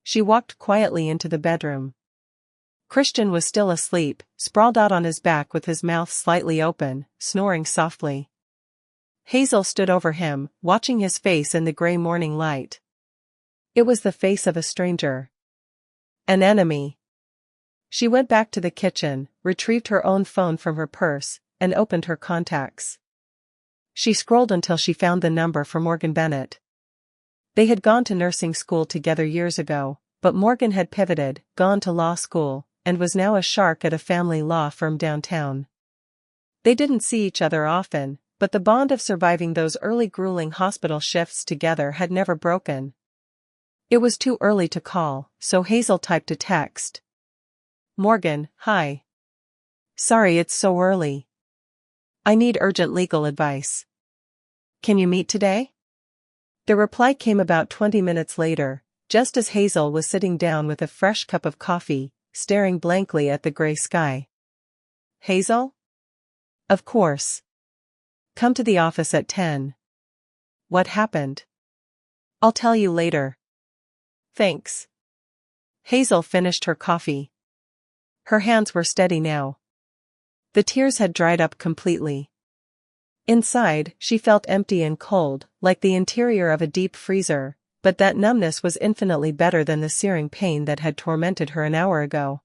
She walked quietly into the bedroom. Christian was still asleep, sprawled out on his back with his mouth slightly open, snoring softly. Hazel stood over him, watching his face in the gray morning light. It was the face of a stranger. An enemy. She went back to the kitchen, retrieved her own phone from her purse, and opened her contacts. She scrolled until she found the number for Morgan Bennett. They had gone to nursing school together years ago, but Morgan had pivoted, gone to law school, and was now a shark at a family law firm downtown. They didn't see each other often, but the bond of surviving those early grueling hospital shifts together had never broken. It was too early to call, so Hazel typed a text. Morgan, hi. Sorry it's so early. I need urgent legal advice. Can you meet today? The reply came about 20 minutes later, just as Hazel was sitting down with a fresh cup of coffee, staring blankly at the gray sky. Hazel? Of course. Come to the office at 10. What happened? I'll tell you later. Thanks. Hazel finished her coffee. Her hands were steady now. The tears had dried up completely. Inside, she felt empty and cold, like the interior of a deep freezer, but that numbness was infinitely better than the searing pain that had tormented her an hour ago.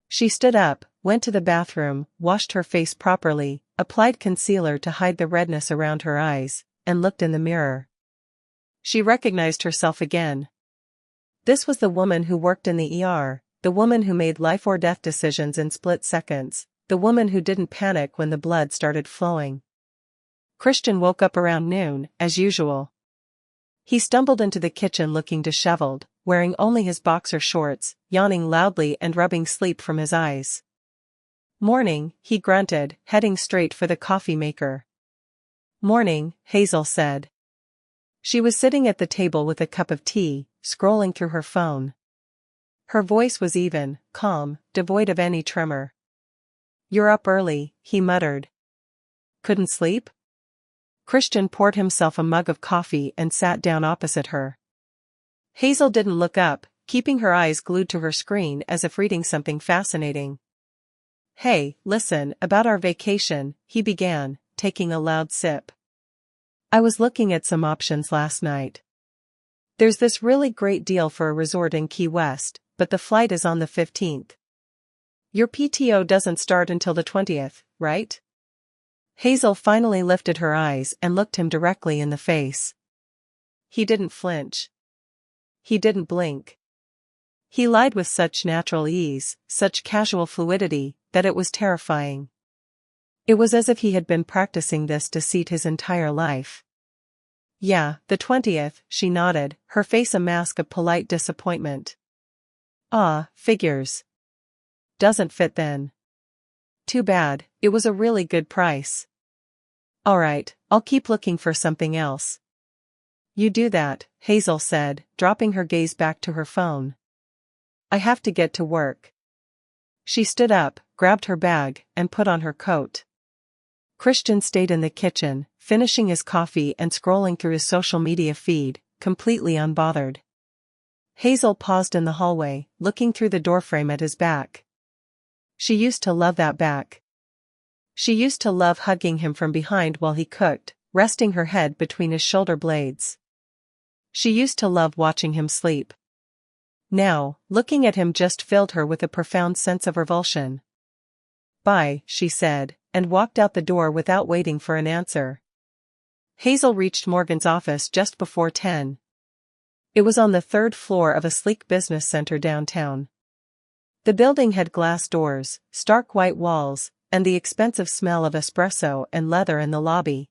She stood up, went to the bathroom, washed her face properly, applied concealer to hide the redness around her eyes, and looked in the mirror. She recognized herself again. This was the woman who worked in the ER, the woman who made life or death decisions in split seconds, the woman who didn't panic when the blood started flowing. Christian woke up around noon, as usual. He stumbled into the kitchen looking disheveled, wearing only his boxer shorts, yawning loudly and rubbing sleep from his eyes. Morning, he grunted, heading straight for the coffee maker. Morning, Hazel said. She was sitting at the table with a cup of tea, scrolling through her phone. Her voice was even, calm, devoid of any tremor. You're up early, he muttered. Couldn't sleep? Christian poured himself a mug of coffee and sat down opposite her. Hazel didn't look up, keeping her eyes glued to her screen as if reading something fascinating. Hey, listen, about our vacation, he began, taking a loud sip. I was looking at some options last night. There's this really great deal for a resort in Key West, but the flight is on the 15th. Your PTO doesn't start until the 20th, right? Hazel finally lifted her eyes and looked him directly in the face. He didn't flinch. He didn't blink. He lied with such natural ease, such casual fluidity, that it was terrifying. It was as if he had been practicing this deceit his entire life. Yeah, the 20th, she nodded, her face a mask of polite disappointment. Ah, figures. Doesn't fit then. Too bad, it was a really good price. Alright, I'll keep looking for something else. You do that, Hazel said, dropping her gaze back to her phone. I have to get to work. She stood up, grabbed her bag, and put on her coat. Christian stayed in the kitchen, finishing his coffee and scrolling through his social media feed, completely unbothered. Hazel paused in the hallway, looking through the doorframe at his back. She used to love that back. She used to love hugging him from behind while he cooked, resting her head between his shoulder blades. She used to love watching him sleep. Now, looking at him just filled her with a profound sense of revulsion. Bye, she said, and walked out the door without waiting for an answer. Hazel reached Morgan's office just before 10. It was on the third floor of a sleek business center downtown. The building had glass doors, stark white walls, and the expensive smell of espresso and leather in the lobby.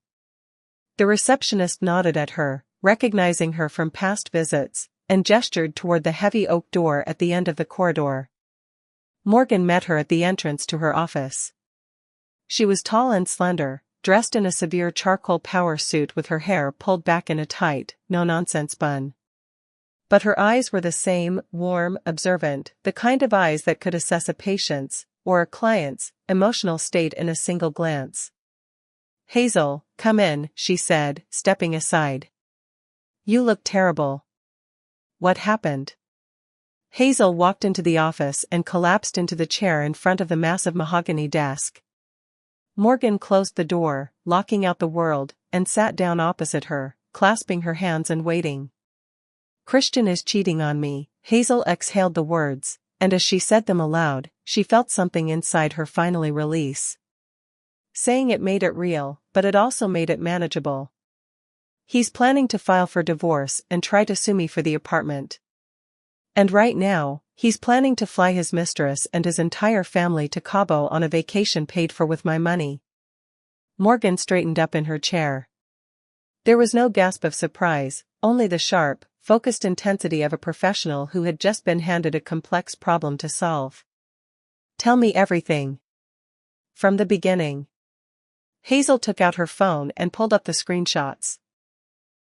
The receptionist nodded at her, recognizing her from past visits, and gestured toward the heavy oak door at the end of the corridor. Morgan met her at the entrance to her office. She was tall and slender, dressed in a severe charcoal power suit with her hair pulled back in a tight, no-nonsense bun. But her eyes were the same, warm, observant, the kind of eyes that could assess a patient's, or a client's, emotional state in a single glance. Hazel, come in, she said, stepping aside. You look terrible. What happened? Hazel walked into the office and collapsed into the chair in front of the massive mahogany desk. Morgan closed the door, locking out the world, and sat down opposite her, clasping her hands and waiting. Christian is cheating on me, Hazel exhaled the words, and as she said them aloud, she felt something inside her finally release. Saying it made it real, but it also made it manageable. He's planning to file for divorce and try to sue me for the apartment. And right now, he's planning to fly his mistress and his entire family to Cabo on a vacation paid for with my money. Morgan straightened up in her chair. There was no gasp of surprise, only the sharp, focused intensity of a professional who had just been handed a complex problem to solve. Tell me everything. From the beginning. Hazel took out her phone and pulled up the screenshots.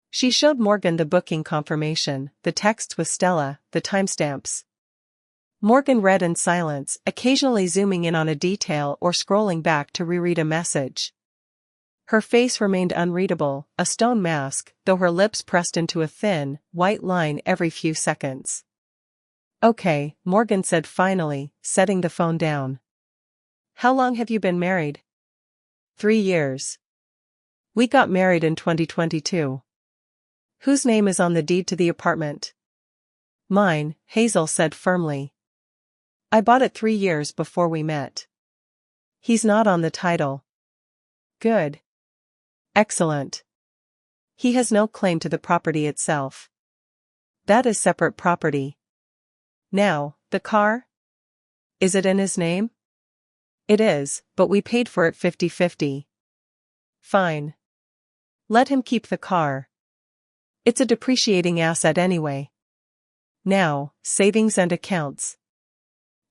She showed Morgan the booking confirmation, the texts with Stella, the timestamps. Morgan read in silence, occasionally zooming in on a detail or scrolling back to reread a message. Her face remained unreadable, a stone mask, though her lips pressed into a thin, white line every few seconds. Okay, Morgan said finally, setting the phone down. How long have you been married? 3 years. We got married in 2022. Whose name is on the deed to the apartment? Mine, Hazel said firmly. I bought it 3 years before we met. He's not on the title. Good. Excellent. He has no claim to the property itself. That is separate property. Now, the car? Is it in his name? It is, but we paid for it 50-50. Fine. Let him keep the car. It's a depreciating asset anyway. Now, savings and accounts.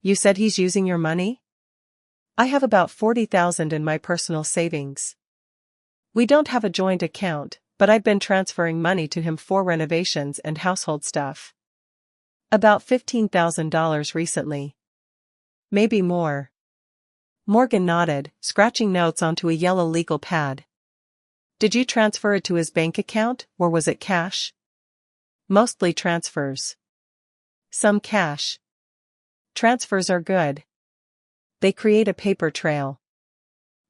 You said he's using your money? I have about $40,000 in my personal savings. We don't have a joint account, but I've been transferring money to him for renovations and household stuff. About $15,000 recently. Maybe more. Morgan nodded, scratching notes onto a yellow legal pad. Did you transfer it to his bank account, or was it cash? Mostly transfers. Some cash. Transfers are good. They create a paper trail.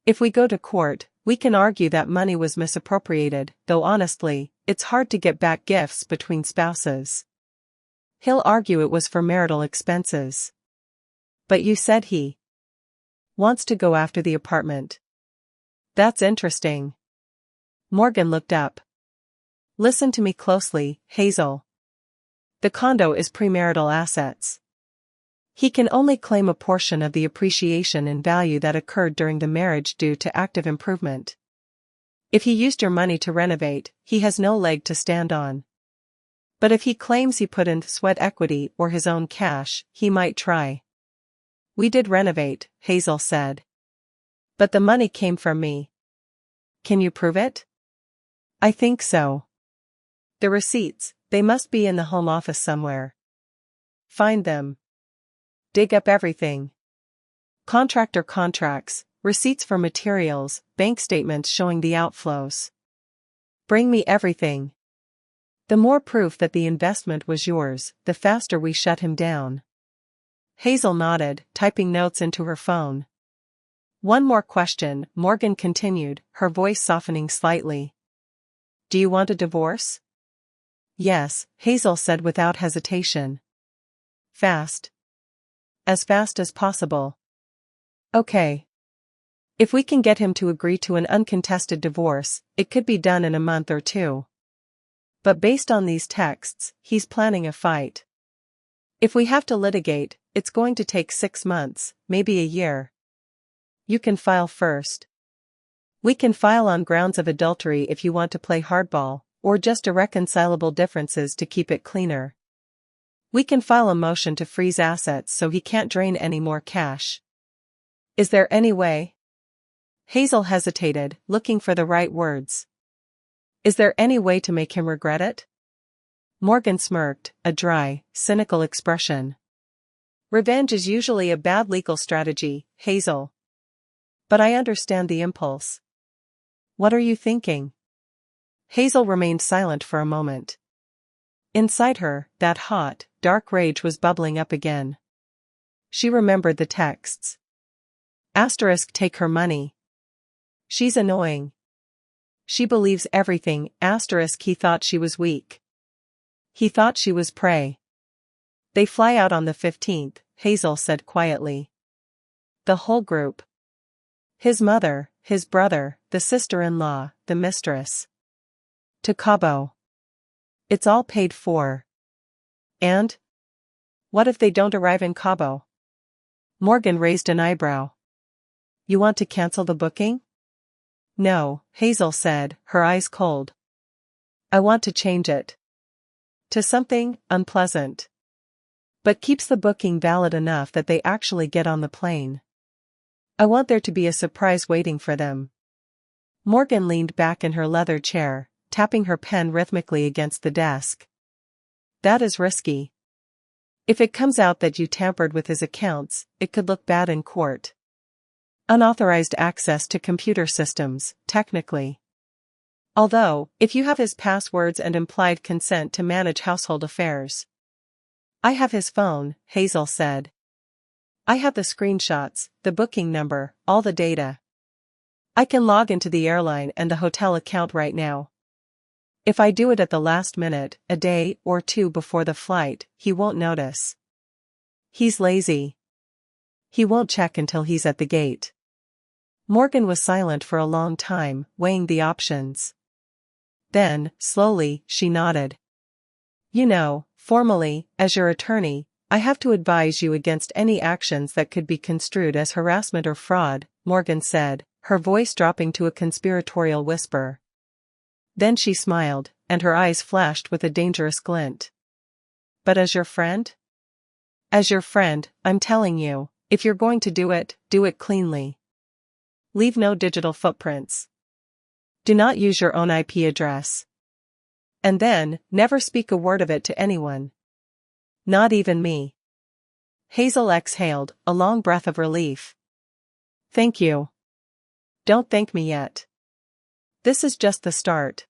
If we go to court, we can argue that money was misappropriated, though honestly, it's hard to get back gifts between spouses. He'll argue it was for marital expenses. But you said he wants to go after the apartment. That's interesting. Morgan looked up. Listen to me closely, Hazel. The condo is premarital assets. He can only claim a portion of the appreciation in value that occurred during the marriage due to active improvement. If he used your money to renovate, he has no leg to stand on. But if he claims he put in sweat equity or his own cash, he might try. We did renovate, Hazel said. But the money came from me. Can you prove it? I think so. The receipts, they must be in the home office somewhere. Find them. Dig up everything. Contractor contracts, receipts for materials, bank statements showing the outflows. Bring me everything. The more proof that the investment was yours, the faster we shut him down. Hazel nodded, typing notes into her phone. One more question, Morgan continued, her voice softening slightly. Do you want a divorce? Yes, Hazel said without hesitation. Fast. As fast as possible. Okay. If we can get him to agree to an uncontested divorce, it could be done in a month or two. But based on these texts, he's planning a fight. If we have to litigate, it's going to take 6 months, maybe a year. You can file first. We can file on grounds of adultery if you want to play hardball, or just irreconcilable differences to keep it cleaner. We can file a motion to freeze assets so he can't drain any more cash. Is there any way? Hazel hesitated, looking for the right words. Is there any way to make him regret it? Morgan smirked, a dry, cynical expression. Revenge is usually a bad legal strategy, Hazel. But I understand the impulse. What are you thinking? Hazel remained silent for a moment. Inside her, that hot, dark rage was bubbling up again. She remembered the texts. Asterisk take her money. She's annoying. She believes everything, asterisk he thought she was weak. He thought she was prey. They fly out on the 15th, Hazel said quietly. The whole group. His mother, his brother, the sister-in-law, the mistress. To Cabo. It's all paid for. And? What if they don't arrive in Cabo? Morgan raised an eyebrow. You want to cancel the booking? No, Hazel said, her eyes cold. I want to change it. To something unpleasant. But keeps the booking valid enough that they actually get on the plane. I want there to be a surprise waiting for them. Morgan leaned back in her leather chair, tapping her pen rhythmically against the desk. That is risky. If it comes out that you tampered with his accounts, it could look bad in court. Unauthorized access to computer systems, technically. Although, if you have his passwords and implied consent to manage household affairs. I have his phone, Hazel said. I have the screenshots, the booking number, all the data. I can log into the airline and the hotel account right now. If I do it at the last minute, a day or two before the flight, he won't notice. He's lazy. He won't check until he's at the gate. Morgan was silent for a long time, weighing the options. Then, slowly, she nodded. You know, formally, as your attorney, I have to advise you against any actions that could be construed as harassment or fraud, Morgan said, her voice dropping to a conspiratorial whisper. Then she smiled, and her eyes flashed with a dangerous glint. But as your friend? As your friend, I'm telling you, if you're going to do it cleanly. Leave no digital footprints. Do not use your own IP address. And then, never speak a word of it to anyone. Not even me. Hazel exhaled, a long breath of relief. Thank you. Don't thank me yet. This is just the start.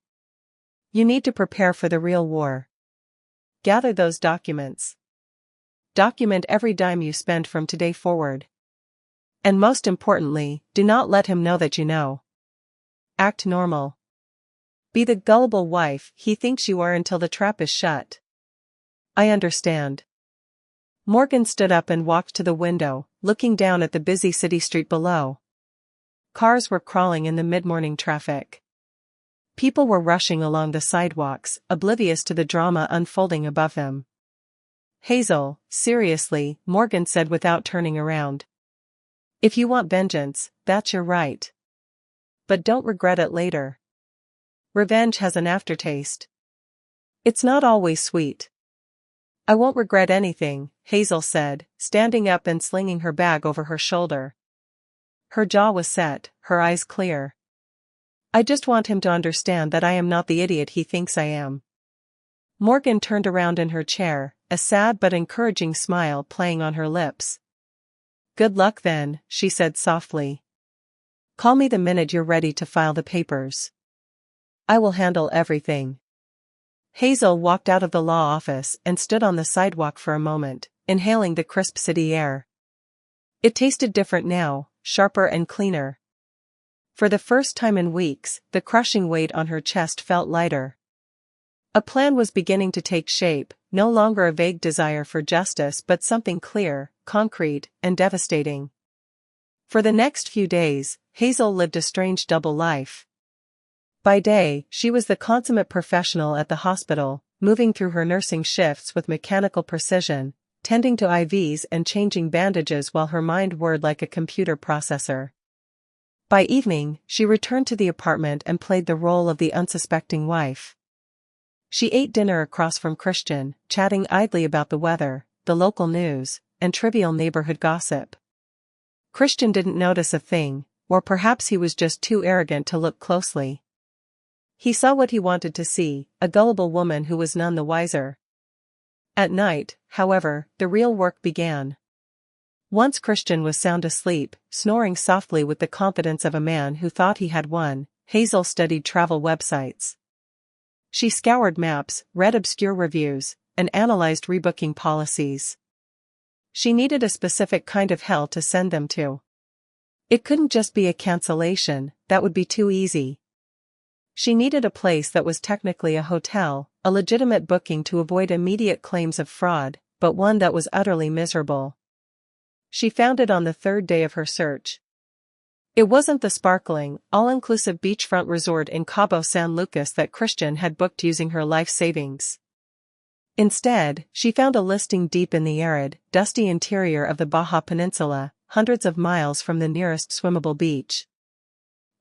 You need to prepare for the real war. Gather those documents. Document every dime you spend from today forward. And most importantly, do not let him know that you know. Act normal. Be the gullible wife he thinks you are until the trap is shut. I understand. Morgan stood up and walked to the window, looking down at the busy city street below. Cars were crawling in the mid-morning traffic. People were rushing along the sidewalks, oblivious to the drama unfolding above them. Hazel, seriously, Morgan said without turning around. If you want vengeance, that's your right. But don't regret it later. Revenge has an aftertaste. It's not always sweet. I won't regret anything, Hazel said, standing up and slinging her bag over her shoulder. Her jaw was set, her eyes clear. I just want him to understand that I am not the idiot he thinks I am. Morgan turned around in her chair, a sad but encouraging smile playing on her lips. Good luck then, she said softly. Call me the minute you're ready to file the papers. I will handle everything. Hazel walked out of the law office and stood on the sidewalk for a moment, inhaling the crisp city air. It tasted different now, sharper and cleaner. For the first time in weeks, the crushing weight on her chest felt lighter. A plan was beginning to take shape, no longer a vague desire for justice but something clear, concrete, and devastating. For the next few days, Hazel lived a strange double life. By day, she was the consummate professional at the hospital, moving through her nursing shifts with mechanical precision, tending to IVs and changing bandages while her mind whirred like a computer processor. By evening, she returned to the apartment and played the role of the unsuspecting wife. She ate dinner across from Christian, chatting idly about the weather, the local news, and trivial neighborhood gossip. Christian didn't notice a thing, or perhaps he was just too arrogant to look closely. He saw what he wanted to see, a gullible woman who was none the wiser. At night, however, the real work began. Once Christian was sound asleep, snoring softly with the confidence of a man who thought he had won, Hazel studied travel websites. She scoured maps, read obscure reviews, and analyzed rebooking policies. She needed a specific kind of hell to send them to. It couldn't just be a cancellation, that would be too easy. She needed a place that was technically a hotel, a legitimate booking to avoid immediate claims of fraud, but one that was utterly miserable. She found it on the third day of her search. It wasn't the sparkling, all-inclusive beachfront resort in Cabo San Lucas that Christian had booked using her life savings. Instead, she found a listing deep in the arid, dusty interior of the Baja Peninsula, hundreds of miles from the nearest swimmable beach.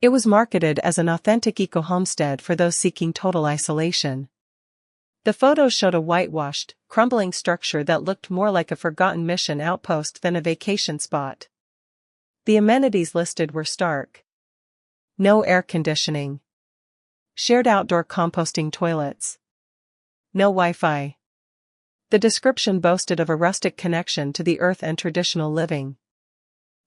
It was marketed as an authentic eco-homestead for those seeking total isolation. The photos showed a whitewashed, crumbling structure that looked more like a forgotten mission outpost than a vacation spot. The amenities listed were stark. No air conditioning. Shared outdoor composting toilets. No Wi-Fi. The description boasted of a rustic connection to the earth and traditional living.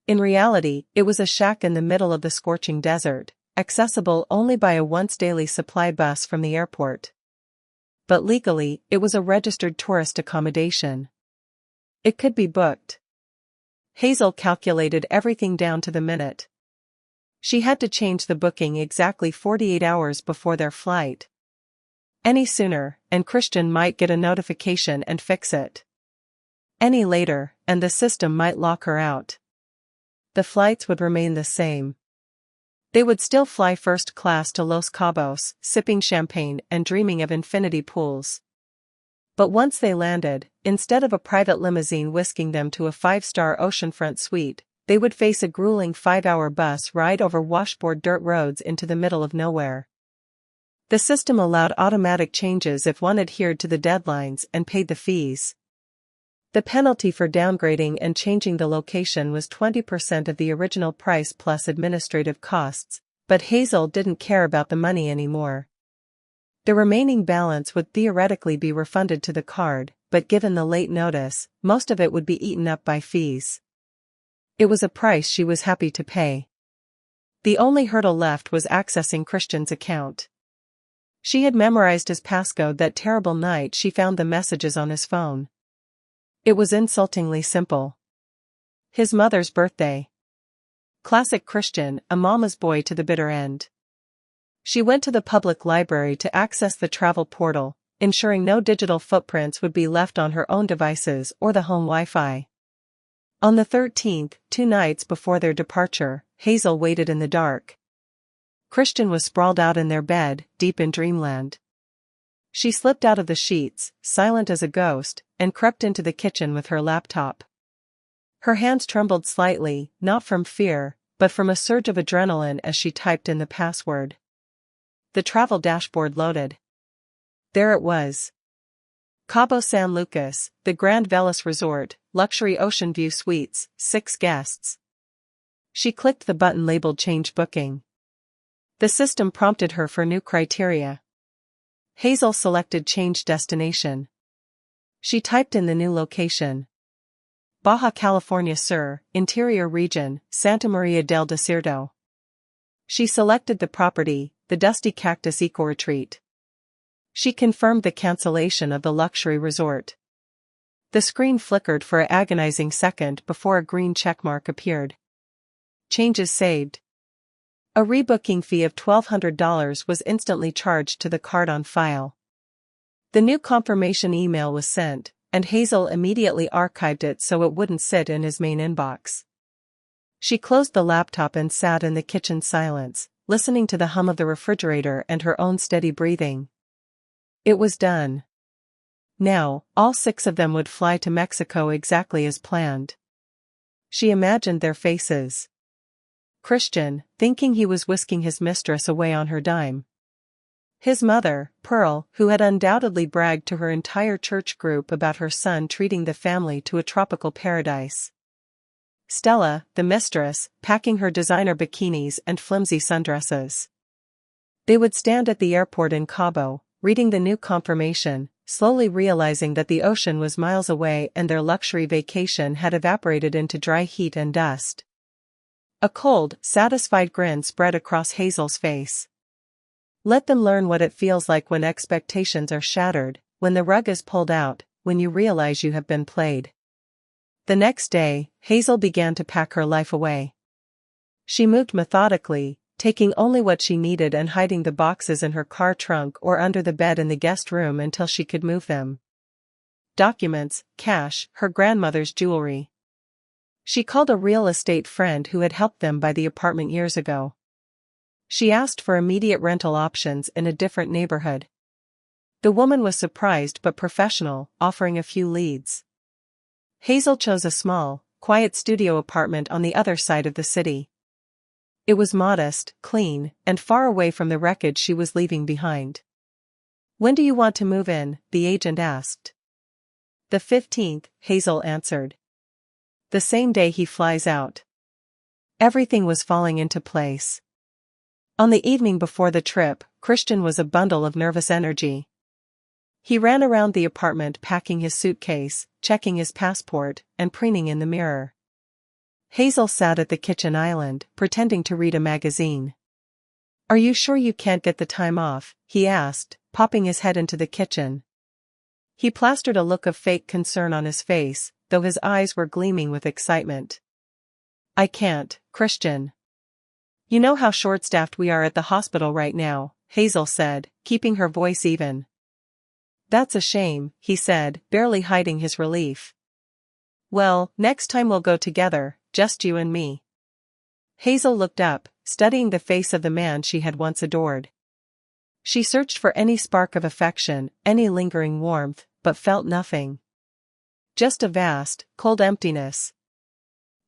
In reality, it was a shack in the middle of the scorching desert, accessible only by a once-daily supply bus from the airport. But legally, it was a registered tourist accommodation. It could be booked. Hazel calculated everything down to the minute. She had to change the booking exactly 48 hours before their flight. Any sooner, and Christian might get a notification and fix it. Any later, and the system might lock her out. The flights would remain the same. They would still fly first class to Los Cabos, sipping champagne and dreaming of infinity pools. But once they landed, instead of a private limousine whisking them to a 5-star oceanfront suite, they would face a grueling 5-hour bus ride over washboard dirt roads into the middle of nowhere. The system allowed automatic changes if one adhered to the deadlines and paid the fees. The penalty for downgrading and changing the location was 20% of the original price plus administrative costs, but Hazel didn't care about the money anymore. The remaining balance would theoretically be refunded to the card, but given the late notice, most of it would be eaten up by fees. It was a price she was happy to pay. The only hurdle left was accessing Christian's account. She had memorized his passcode that terrible night she found the messages on his phone. It was insultingly simple. His mother's birthday. Classic Christian, a mama's boy to the bitter end. She went to the public library to access the travel portal, ensuring no digital footprints would be left on her own devices or the home Wi-Fi. On the 13th, 2 nights before their departure, Hazel waited in the dark. Christian was sprawled out in their bed, deep in dreamland. She slipped out of the sheets, silent as a ghost, and crept into the kitchen with her laptop. Her hands trembled slightly, not from fear, but from a surge of adrenaline as she typed in the password. The travel dashboard loaded. There it was. Cabo San Lucas, the Grand Velas Resort, luxury ocean view suites, 6 guests. She clicked the button labeled Change Booking. The system prompted her for new criteria. Hazel selected Change Destination. She typed in the new location. Baja California Sur, Interior Region, Santa Maria del Desierto. She selected the property, the Dusty Cactus Eco Retreat. She confirmed the cancellation of the luxury resort. The screen flickered for an agonizing second before a green checkmark appeared. Changes saved. A rebooking fee of $1,200 was instantly charged to the card on file. The new confirmation email was sent, and Hazel immediately archived it so it wouldn't sit in his main inbox. She closed the laptop and sat in the kitchen silence, listening to the hum of the refrigerator and her own steady breathing. It was done. Now, all 6 of them would fly to Mexico exactly as planned. She imagined their faces. Christian, thinking he was whisking his mistress away on her dime. His mother, Pearl, who had undoubtedly bragged to her entire church group about her son treating the family to a tropical paradise. Stella, the mistress, packing her designer bikinis and flimsy sundresses. They would stand at the airport in Cabo, reading the new confirmation, slowly realizing that the ocean was miles away and their luxury vacation had evaporated into dry heat and dust. A cold, satisfied grin spread across Hazel's face. Let them learn what it feels like when expectations are shattered, when the rug is pulled out, when you realize you have been played. The next day, Hazel began to pack her life away. She moved methodically, taking only what she needed and hiding the boxes in her car trunk or under the bed in the guest room until she could move them. Documents, cash, her grandmother's jewelry. She called a real estate friend who had helped them buy the apartment years ago. She asked for immediate rental options in a different neighborhood. The woman was surprised but professional, offering a few leads. Hazel chose a small, quiet studio apartment on the other side of the city. It was modest, clean, and far away from the wreckage she was leaving behind. "When do you want to move in?" the agent asked. "The 15th, Hazel answered. "The same day he flies out." Everything was falling into place. On the evening before the trip, Christian was a bundle of nervous energy. He ran around the apartment packing his suitcase, checking his passport, and preening in the mirror. Hazel sat at the kitchen island, pretending to read a magazine. "Are you sure you can't get the time off?" he asked, popping his head into the kitchen. He plastered a look of fake concern on his face, though his eyes were gleaming with excitement. "I can't, Christian. You know how short-staffed we are at the hospital right now," Hazel said, keeping her voice even. "That's a shame," he said, barely hiding his relief. "Well, next time we'll go together, just you and me." Hazel looked up, studying the face of the man she had once adored. She searched for any spark of affection, any lingering warmth, but felt nothing. Just a vast, cold emptiness.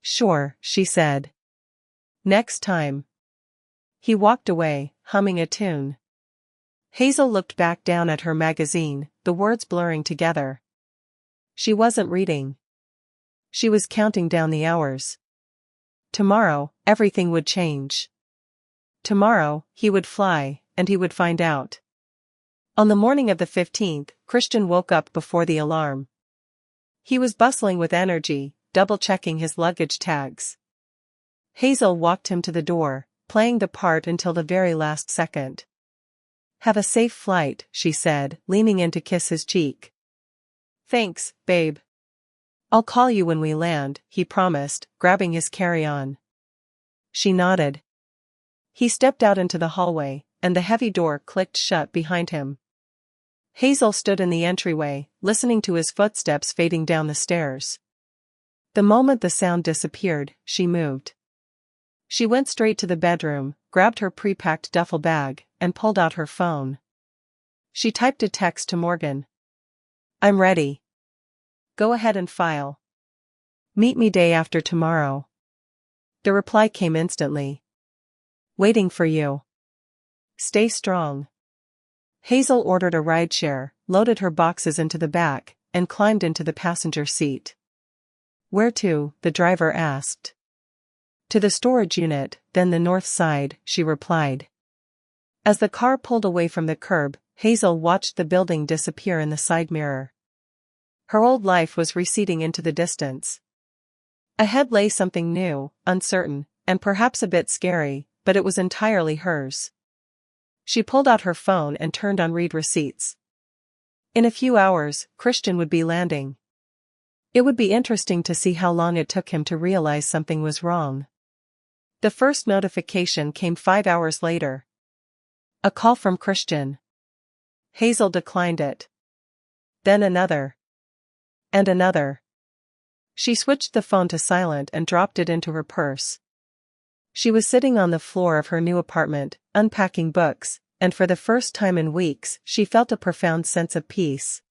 "Sure," she said. "Next time." He walked away, humming a tune. Hazel looked back down at her magazine, the words blurring together. She wasn't reading. She was counting down the hours. Tomorrow, everything would change. Tomorrow, he would fly, and he would find out. On the morning of the 15th, Christian woke up before the alarm. He was bustling with energy, double-checking his luggage tags. Hazel walked him to the door, playing the part until the very last second. "Have a safe flight," she said, leaning in to kiss his cheek. "Thanks, babe. I'll call you when we land," he promised, grabbing his carry-on. She nodded. He stepped out into the hallway, and the heavy door clicked shut behind him. Hazel stood in the entryway, listening to his footsteps fading down the stairs. The moment the sound disappeared, she moved. She went straight to the bedroom, grabbed her pre-packed duffel bag, and pulled out her phone. She typed a text to Morgan. "I'm ready." Go ahead and file. Meet me day after tomorrow. The reply came instantly. Waiting for you. Stay strong. Hazel ordered a rideshare, loaded her boxes into the back, and climbed into the passenger seat. Where to? The driver asked. To the storage unit, then the north side, she replied. As the car pulled away from the curb, Hazel watched the building disappear in the side mirror. Her old life was receding into the distance. Ahead lay something new, uncertain, and perhaps a bit scary, but it was entirely hers. She pulled out her phone and turned on read receipts. In a few hours, Christian would be landing. It would be interesting to see how long it took him to realize something was wrong. The first notification came 5 hours later. A call from Christian. Hazel declined it. Then another. And another. She switched the phone to silent and dropped it into her purse. She was sitting on the floor of her new apartment, unpacking books, and for the first time in weeks, she felt a profound sense of peace.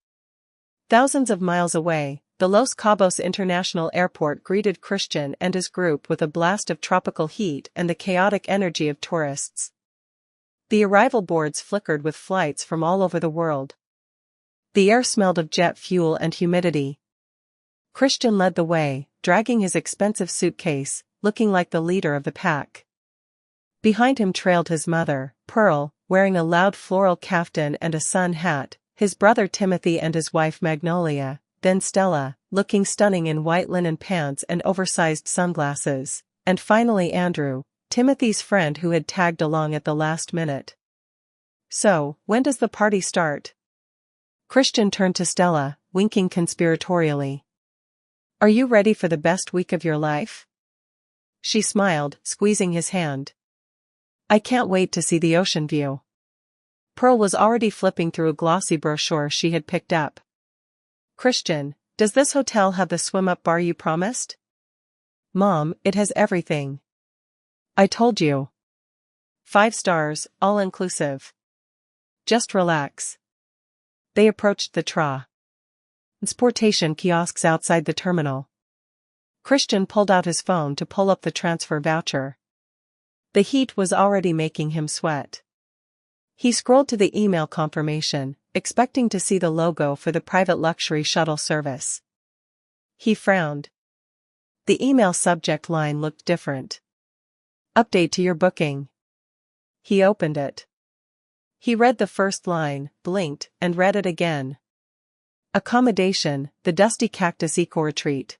Thousands of miles away, the Los Cabos International Airport greeted Christian and his group with a blast of tropical heat and the chaotic energy of tourists. The arrival boards flickered with flights from all over the world. The air smelled of jet fuel and humidity. Christian led the way, dragging his expensive suitcase, looking like the leader of the pack. Behind him trailed his mother, Pearl, wearing a loud floral kaftan and a sun hat, his brother Timothy and his wife Magnolia, then Stella, looking stunning in white linen pants and oversized sunglasses, and finally Andrew, Timothy's friend who had tagged along at the last minute. So, when does the party start? Christian turned to Stella, winking conspiratorially. Are you ready for the best week of your life? She smiled, squeezing his hand. I can't wait to see the ocean view. Pearl was already flipping through a glossy brochure she had picked up. Christian, does this hotel have the swim-up bar you promised? Mom, it has everything. I told you. 5 stars, all-inclusive. Just relax. They approached the transportation kiosks outside the terminal. Christian pulled out his phone to pull up the transfer voucher. The heat was already making him sweat. He scrolled to the email confirmation, expecting to see the logo for the private luxury shuttle service. He frowned. The email subject line looked different. Update to your booking. He opened it. He read the first line, blinked, and read it again. Accommodation, the Dusty Cactus Eco Retreat.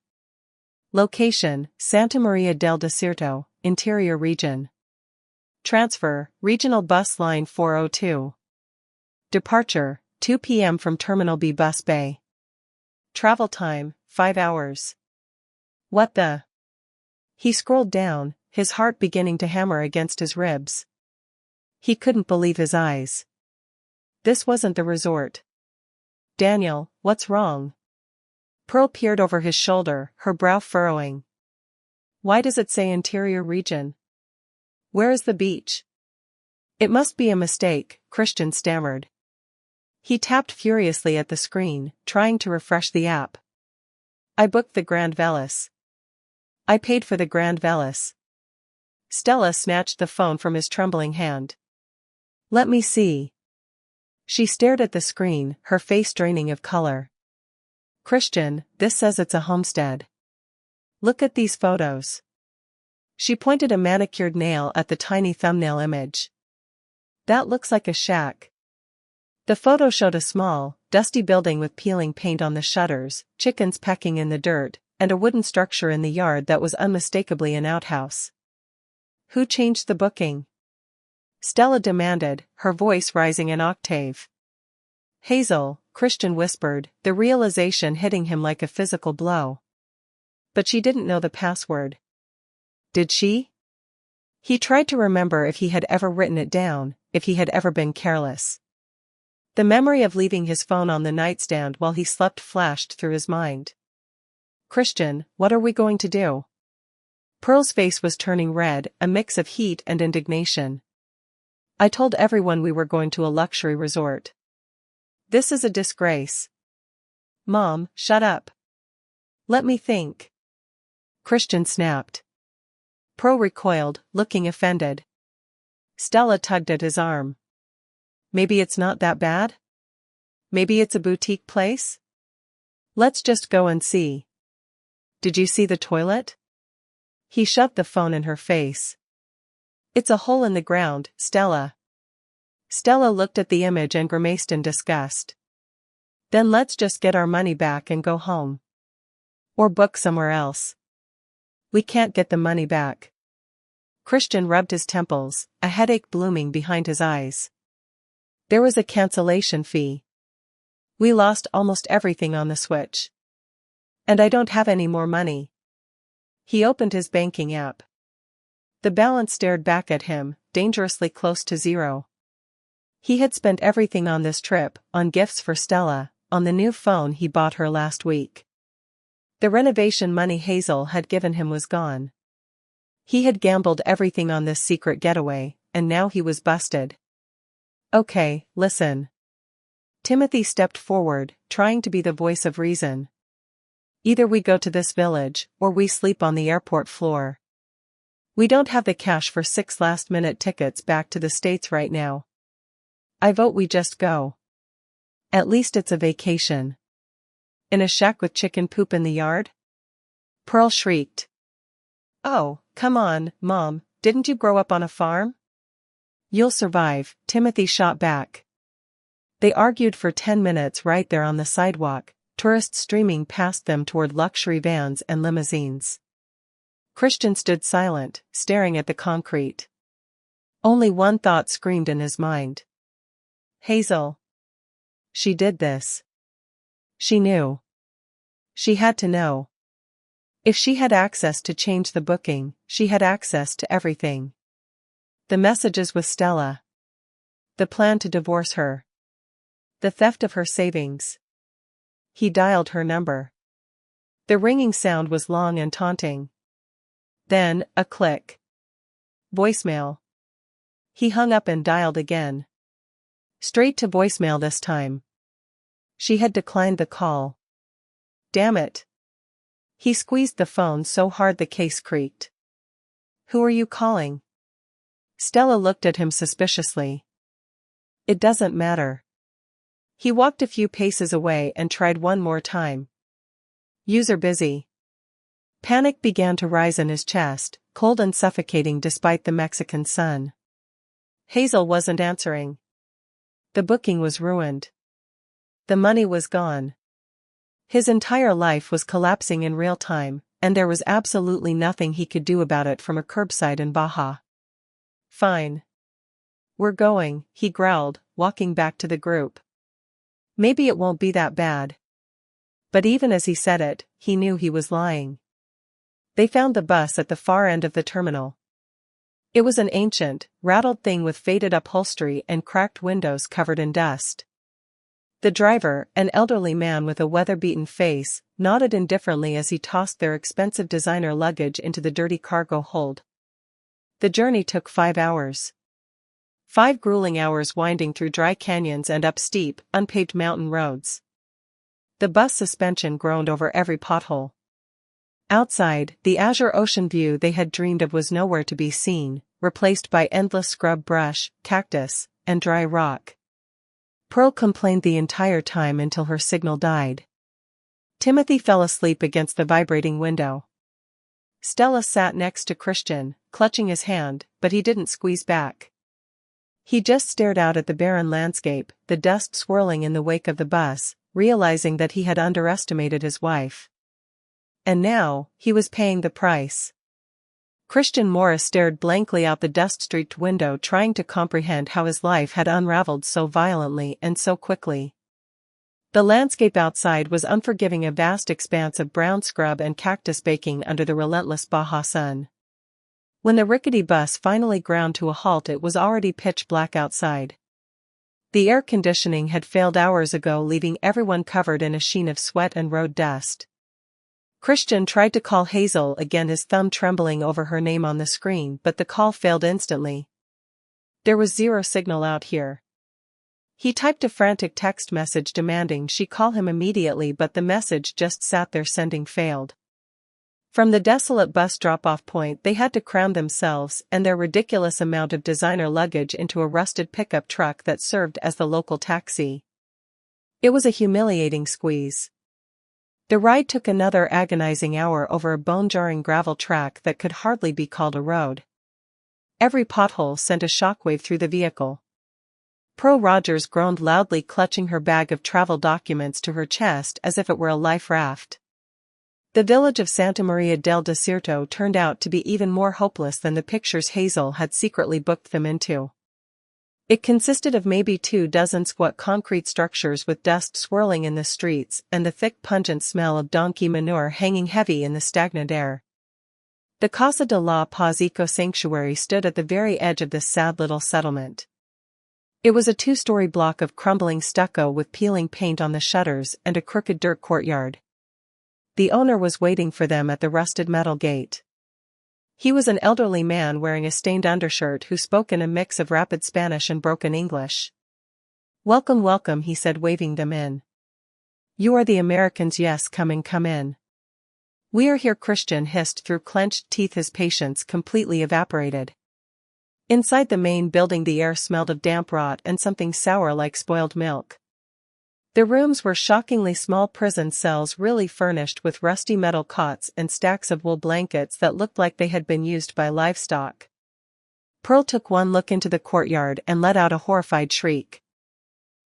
Location, Santa Maria del Desierto, Interior Region. Transfer, Regional Bus Line 402. Departure, 2 p.m. from Terminal B Bus Bay. Travel time, 5 hours. What the? He scrolled down, his heart beginning to hammer against his ribs. He couldn't believe his eyes. This wasn't the resort. Daniel, what's wrong? Pearl peered over his shoulder, her brow furrowing. Why does it say Interior Region? Where is the beach? It must be a mistake, Christian stammered. He tapped furiously at the screen, trying to refresh the app. I booked the Grand Velas. I paid for the Grand Velas. Stella snatched the phone from his trembling hand. Let me see. She stared at the screen, her face draining of color. Christian, this says it's a homestead. Look at these photos. She pointed a manicured nail at the tiny thumbnail image. That looks like a shack. The photo showed a small, dusty building with peeling paint on the shutters, chickens pecking in the dirt, and a wooden structure in the yard that was unmistakably an outhouse. Who changed the booking? Stella demanded, her voice rising an octave. Hazel, Christian whispered, the realization hitting him like a physical blow. But she didn't know the password. Did she? He tried to remember if he had ever written it down, if he had ever been careless. The memory of leaving his phone on the nightstand while he slept flashed through his mind. Christian, what are we going to do? Pearl's face was turning red, a mix of heat and indignation. I told everyone we were going to a luxury resort. This is a disgrace. Mom, shut up. Let me think. Christian snapped. Pro recoiled, looking offended. Stella tugged at his arm. Maybe it's not that bad? Maybe it's a boutique place? Let's just go and see. Did you see the toilet? He shoved the phone in her face. It's a hole in the ground, Stella. Stella looked at the image and grimaced in disgust. Then let's just get our money back and go home. Or book somewhere else. We can't get the money back. Christian rubbed his temples, a headache blooming behind his eyes. There was a cancellation fee. We lost almost everything on the switch. And I don't have any more money. He opened his banking app. The balance stared back at him, dangerously close to zero. He had spent everything on this trip, on gifts for Stella, on the new phone he bought her last week. The renovation money Hazel had given him was gone. He had gambled everything on this secret getaway, and now he was busted. Okay, listen. Timothy stepped forward, trying to be the voice of reason. Either we go to this village, or we sleep on the airport floor. We don't have the cash for 6 last-minute tickets back to the States right now. I vote we just go. At least it's a vacation. In a shack with chicken poop in the yard? Pearl shrieked. Oh, come on, Mom, didn't you grow up on a farm? You'll survive, Timothy shot back. They argued for 10 minutes right there on the sidewalk, tourists streaming past them toward luxury vans and limousines. Christian stood silent, staring at the concrete. Only one thought screamed in his mind. Hazel. She did this. She knew. She had to know. If she had access to change the booking, she had access to everything. The messages with Stella. The plan to divorce her. The theft of her savings. He dialed her number. The ringing sound was long and taunting. Then, a click. Voicemail. He hung up and dialed again. Straight to voicemail this time. She had declined the call. Damn it. He squeezed the phone so hard the case creaked. Who are you calling? Stella looked at him suspiciously. It doesn't matter. He walked a few paces away and tried one more time. User busy. Panic began to rise in his chest, cold and suffocating despite the Mexican sun. Hazel wasn't answering. The booking was ruined. The money was gone. His entire life was collapsing in real time, and there was absolutely nothing he could do about it from a curbside in Baja. Fine. We're going, he growled, walking back to the group. Maybe it won't be that bad. But even as he said it, he knew he was lying. They found the bus at the far end of the terminal. It was an ancient, rattled thing with faded upholstery and cracked windows covered in dust. The driver, an elderly man with a weather-beaten face, nodded indifferently as he tossed their expensive designer luggage into the dirty cargo hold. The journey took 5 hours. 5 grueling hours winding through dry canyons and up steep, unpaved mountain roads. The bus suspension groaned over every pothole. Outside, the azure ocean view they had dreamed of was nowhere to be seen, replaced by endless scrub brush, cactus, and dry rock. Pearl complained the entire time until her signal died. Timothy fell asleep against the vibrating window. Stella sat next to Christian, clutching his hand, but he didn't squeeze back. He just stared out at the barren landscape, the dust swirling in the wake of the bus, realizing that he had underestimated his wife. And now, he was paying the price. Christian Morris stared blankly out the dust-streaked window, trying to comprehend how his life had unraveled so violently and so quickly. The landscape outside was unforgiving, a vast expanse of brown scrub and cactus baking under the relentless Baja sun. When the rickety bus finally ground to a halt, it was already pitch black outside. The air conditioning had failed hours ago, leaving everyone covered in a sheen of sweat and road dust. Christian tried to call Hazel again, his thumb trembling over her name on the screen, but the call failed instantly. There was zero signal out here. He typed a frantic text message demanding she call him immediately, but the message just sat there sending failed. From the desolate bus drop-off point they had to cram themselves and their ridiculous amount of designer luggage into a rusted pickup truck that served as the local taxi. It was a humiliating squeeze. The ride took another agonizing hour over a bone-jarring gravel track that could hardly be called a road. Every pothole sent a shockwave through the vehicle. Pearl Rogers groaned loudly, clutching her bag of travel documents to her chest as if it were a life raft. The village of Santa Maria del Desierto turned out to be even more hopeless than the pictures Hazel had secretly booked them into. It consisted of maybe 24 squat concrete structures with dust swirling in the streets and the thick pungent smell of donkey manure hanging heavy in the stagnant air. The Casa de la Paz Eco Sanctuary stood at the very edge of this sad little settlement. It was a 2-story block of crumbling stucco with peeling paint on the shutters and a crooked dirt courtyard. The owner was waiting for them at the rusted metal gate. He was an elderly man wearing a stained undershirt who spoke in a mix of rapid Spanish and broken English. "Welcome, welcome," he said, waving them in. "You are the Americans, yes, come in. We are here," Christian hissed through clenched teeth, his patience completely evaporated. Inside the main building the air smelled of damp rot and something sour like spoiled milk. The rooms were shockingly small prison cells, really furnished with rusty metal cots and stacks of wool blankets that looked like they had been used by livestock. Pearl took one look into the courtyard and let out a horrified shriek.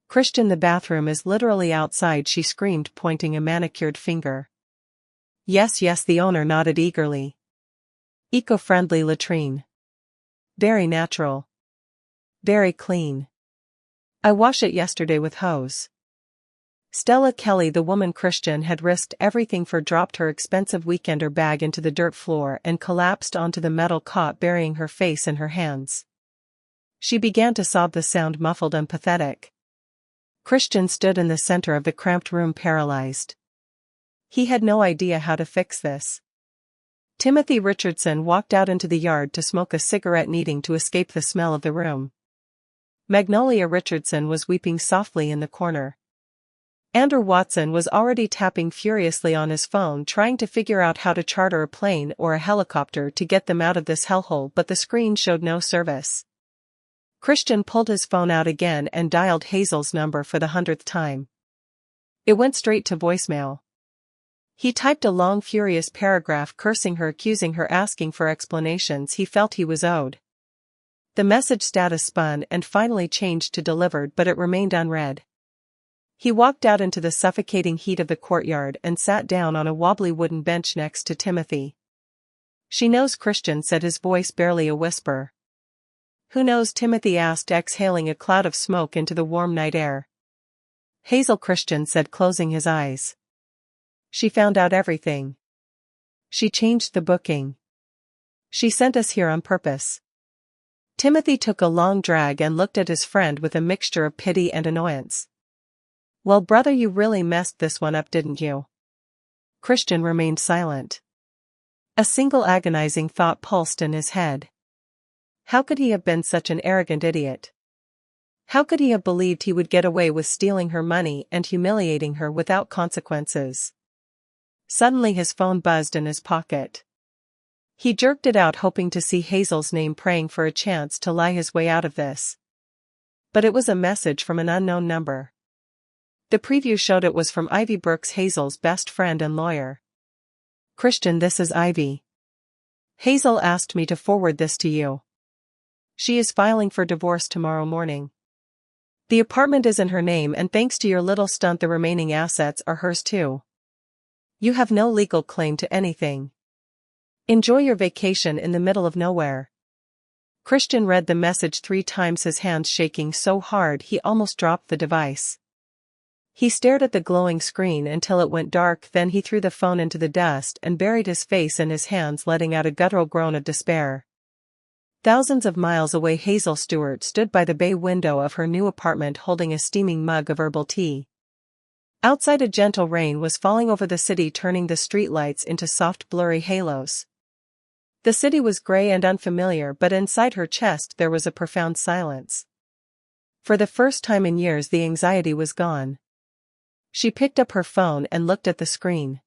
"Christian, the bathroom is literally outside," she screamed, pointing a manicured finger. Yes, the owner nodded eagerly. "Eco-friendly latrine. Very natural. Very clean. I wash it yesterday with hose." Stella Kelly, the woman Christian had risked everything for, dropped her expensive weekender bag into the dirt floor and collapsed onto the metal cot, burying her face in her hands. She began to sob, the sound muffled and pathetic. Christian stood in the center of the cramped room, paralyzed. He had no idea how to fix this. Timothy Richardson walked out into the yard to smoke a cigarette, needing to escape the smell of the room. Magnolia Richardson was weeping softly in the corner. Andrew Watson was already tapping furiously on his phone, trying to figure out how to charter a plane or a helicopter to get them out of this hellhole, but the screen showed no service. Christian pulled his phone out again and dialed Hazel's number for the 100th time. It went straight to voicemail. He typed a long, furious paragraph cursing her, accusing her, asking for explanations he felt he was owed. The message status spun and finally changed to delivered, but it remained unread. He walked out into the suffocating heat of the courtyard and sat down on a wobbly wooden bench next to Timothy. "She knows," Christian said, his voice barely a whisper. "Who knows?" Timothy asked, exhaling a cloud of smoke into the warm night air. "Hazel," Christian said, closing his eyes. "She found out everything. She changed the booking. She sent us here on purpose." Timothy took a long drag and looked at his friend with a mixture of pity and annoyance. "Well, brother, you really messed this one up, didn't you?" Christian remained silent. A single agonizing thought pulsed in his head. How could he have been such an arrogant idiot? How could he have believed he would get away with stealing her money and humiliating her without consequences? Suddenly his phone buzzed in his pocket. He jerked it out, hoping to see Hazel's name, praying for a chance to lie his way out of this. But it was a message from an unknown number. The preview showed it was from Ivy Brooks, Hazel's best friend and lawyer. "Christian, this is Ivy. Hazel asked me to forward this to you. She is filing for divorce tomorrow morning. The apartment is in her name, and thanks to your little stunt the remaining assets are hers too. You have no legal claim to anything. Enjoy your vacation in the middle of nowhere." Christian read the message 3 times, his hands shaking so hard he almost dropped the device. He stared at the glowing screen until it went dark, then he threw the phone into the dust and buried his face in his hands, letting out a guttural groan of despair. Thousands of miles away, Hazel Stewart stood by the bay window of her new apartment holding a steaming mug of herbal tea. Outside, a gentle rain was falling over the city, turning the streetlights into soft blurry halos. The city was gray and unfamiliar, but inside her chest there was a profound silence. For the first time in years the anxiety was gone. She picked up her phone and looked at the screen.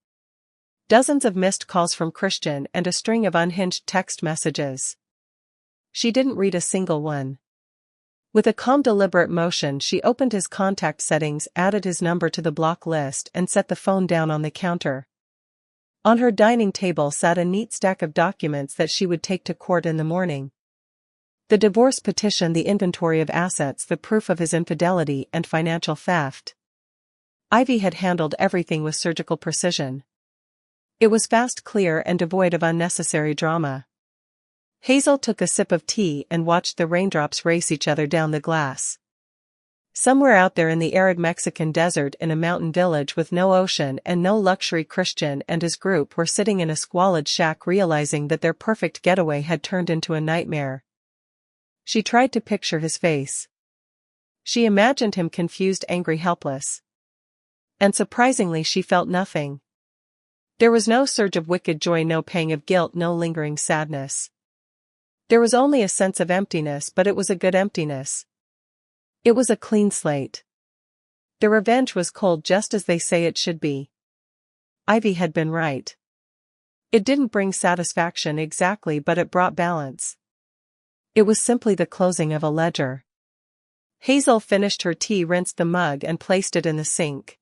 Dozens of missed calls from Christian and a string of unhinged text messages. She didn't read a single one. With a calm deliberate motion she opened his contact settings, added his number to the block list and set the phone down on the counter. On her dining table sat a neat stack of documents that she would take to court in the morning. The divorce petition, the inventory of assets, the proof of his infidelity and financial theft. Ivy had handled everything with surgical precision. It was fast, clear, and devoid of unnecessary drama. Hazel took a sip of tea and watched the raindrops race each other down the glass. Somewhere out there in the arid Mexican desert, in a mountain village with no ocean and no luxury, Christian and his group were sitting in a squalid shack, realizing that their perfect getaway had turned into a nightmare. She tried to picture his face. She imagined him confused, angry, helpless. And surprisingly she felt nothing. There was no surge of wicked joy, no pang of guilt, no lingering sadness. There was only a sense of emptiness, but it was a good emptiness. It was a clean slate. The revenge was cold, just as they say it should be. Ivy had been right. It didn't bring satisfaction exactly, but it brought balance. It was simply the closing of a ledger. Hazel finished her tea, rinsed the mug and placed it in the sink.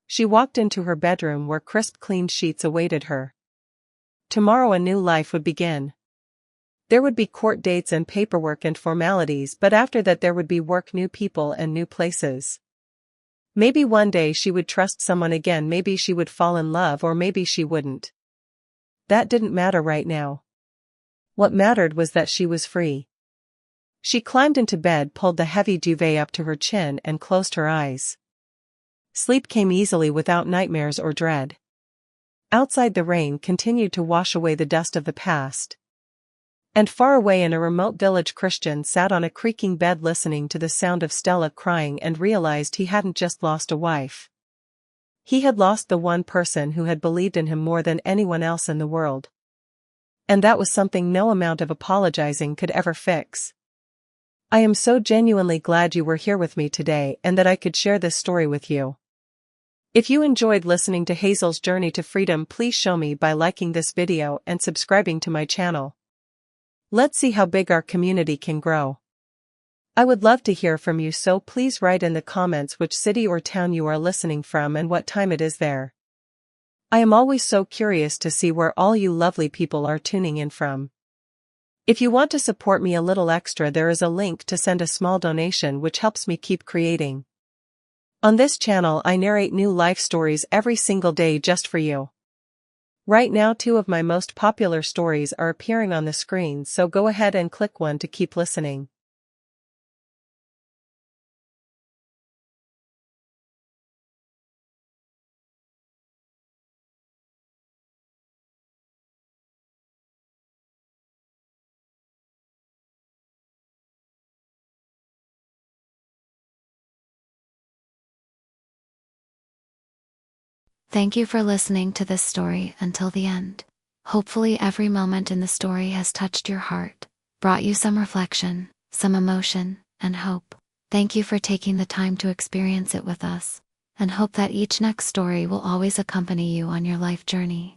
She walked into her bedroom where crisp, clean sheets awaited her. Tomorrow a new life would begin. There would be court dates and paperwork and formalities, but after that there would be work, new people and new places. Maybe one day she would trust someone again, maybe she would fall in love, or maybe she wouldn't. That didn't matter right now. What mattered was that she was free. She climbed into bed, pulled the heavy duvet up to her chin and closed her eyes. Sleep came easily without nightmares or dread. Outside the rain continued to wash away the dust of the past. And far away in a remote village, Christian sat on a creaking bed listening to the sound of Stella crying and realized he hadn't just lost a wife. He had lost the one person who had believed in him more than anyone else in the world. And that was something no amount of apologizing could ever fix. I am so genuinely glad you were here with me today and that I could share this story with you. If you enjoyed listening to Hazel's journey to freedom, please show me by liking this video and subscribing to my channel. Let's see how big our community can grow. I would love to hear from you, so please write in the comments which city or town you are listening from and what time it is there. I am always so curious to see where all you lovely people are tuning in from. If you want to support me a little extra, there is a link to send a small donation which helps me keep creating. On this channel I narrate new life stories every single day just for you. Right now 2 of my most popular stories are appearing on the screen, so go ahead and click one to keep listening. Thank you for listening to this story until the end. Hopefully every moment in the story has touched your heart, brought you some reflection, some emotion, and hope. Thank you for taking the time to experience it with us, and hope that each next story will always accompany you on your life journey.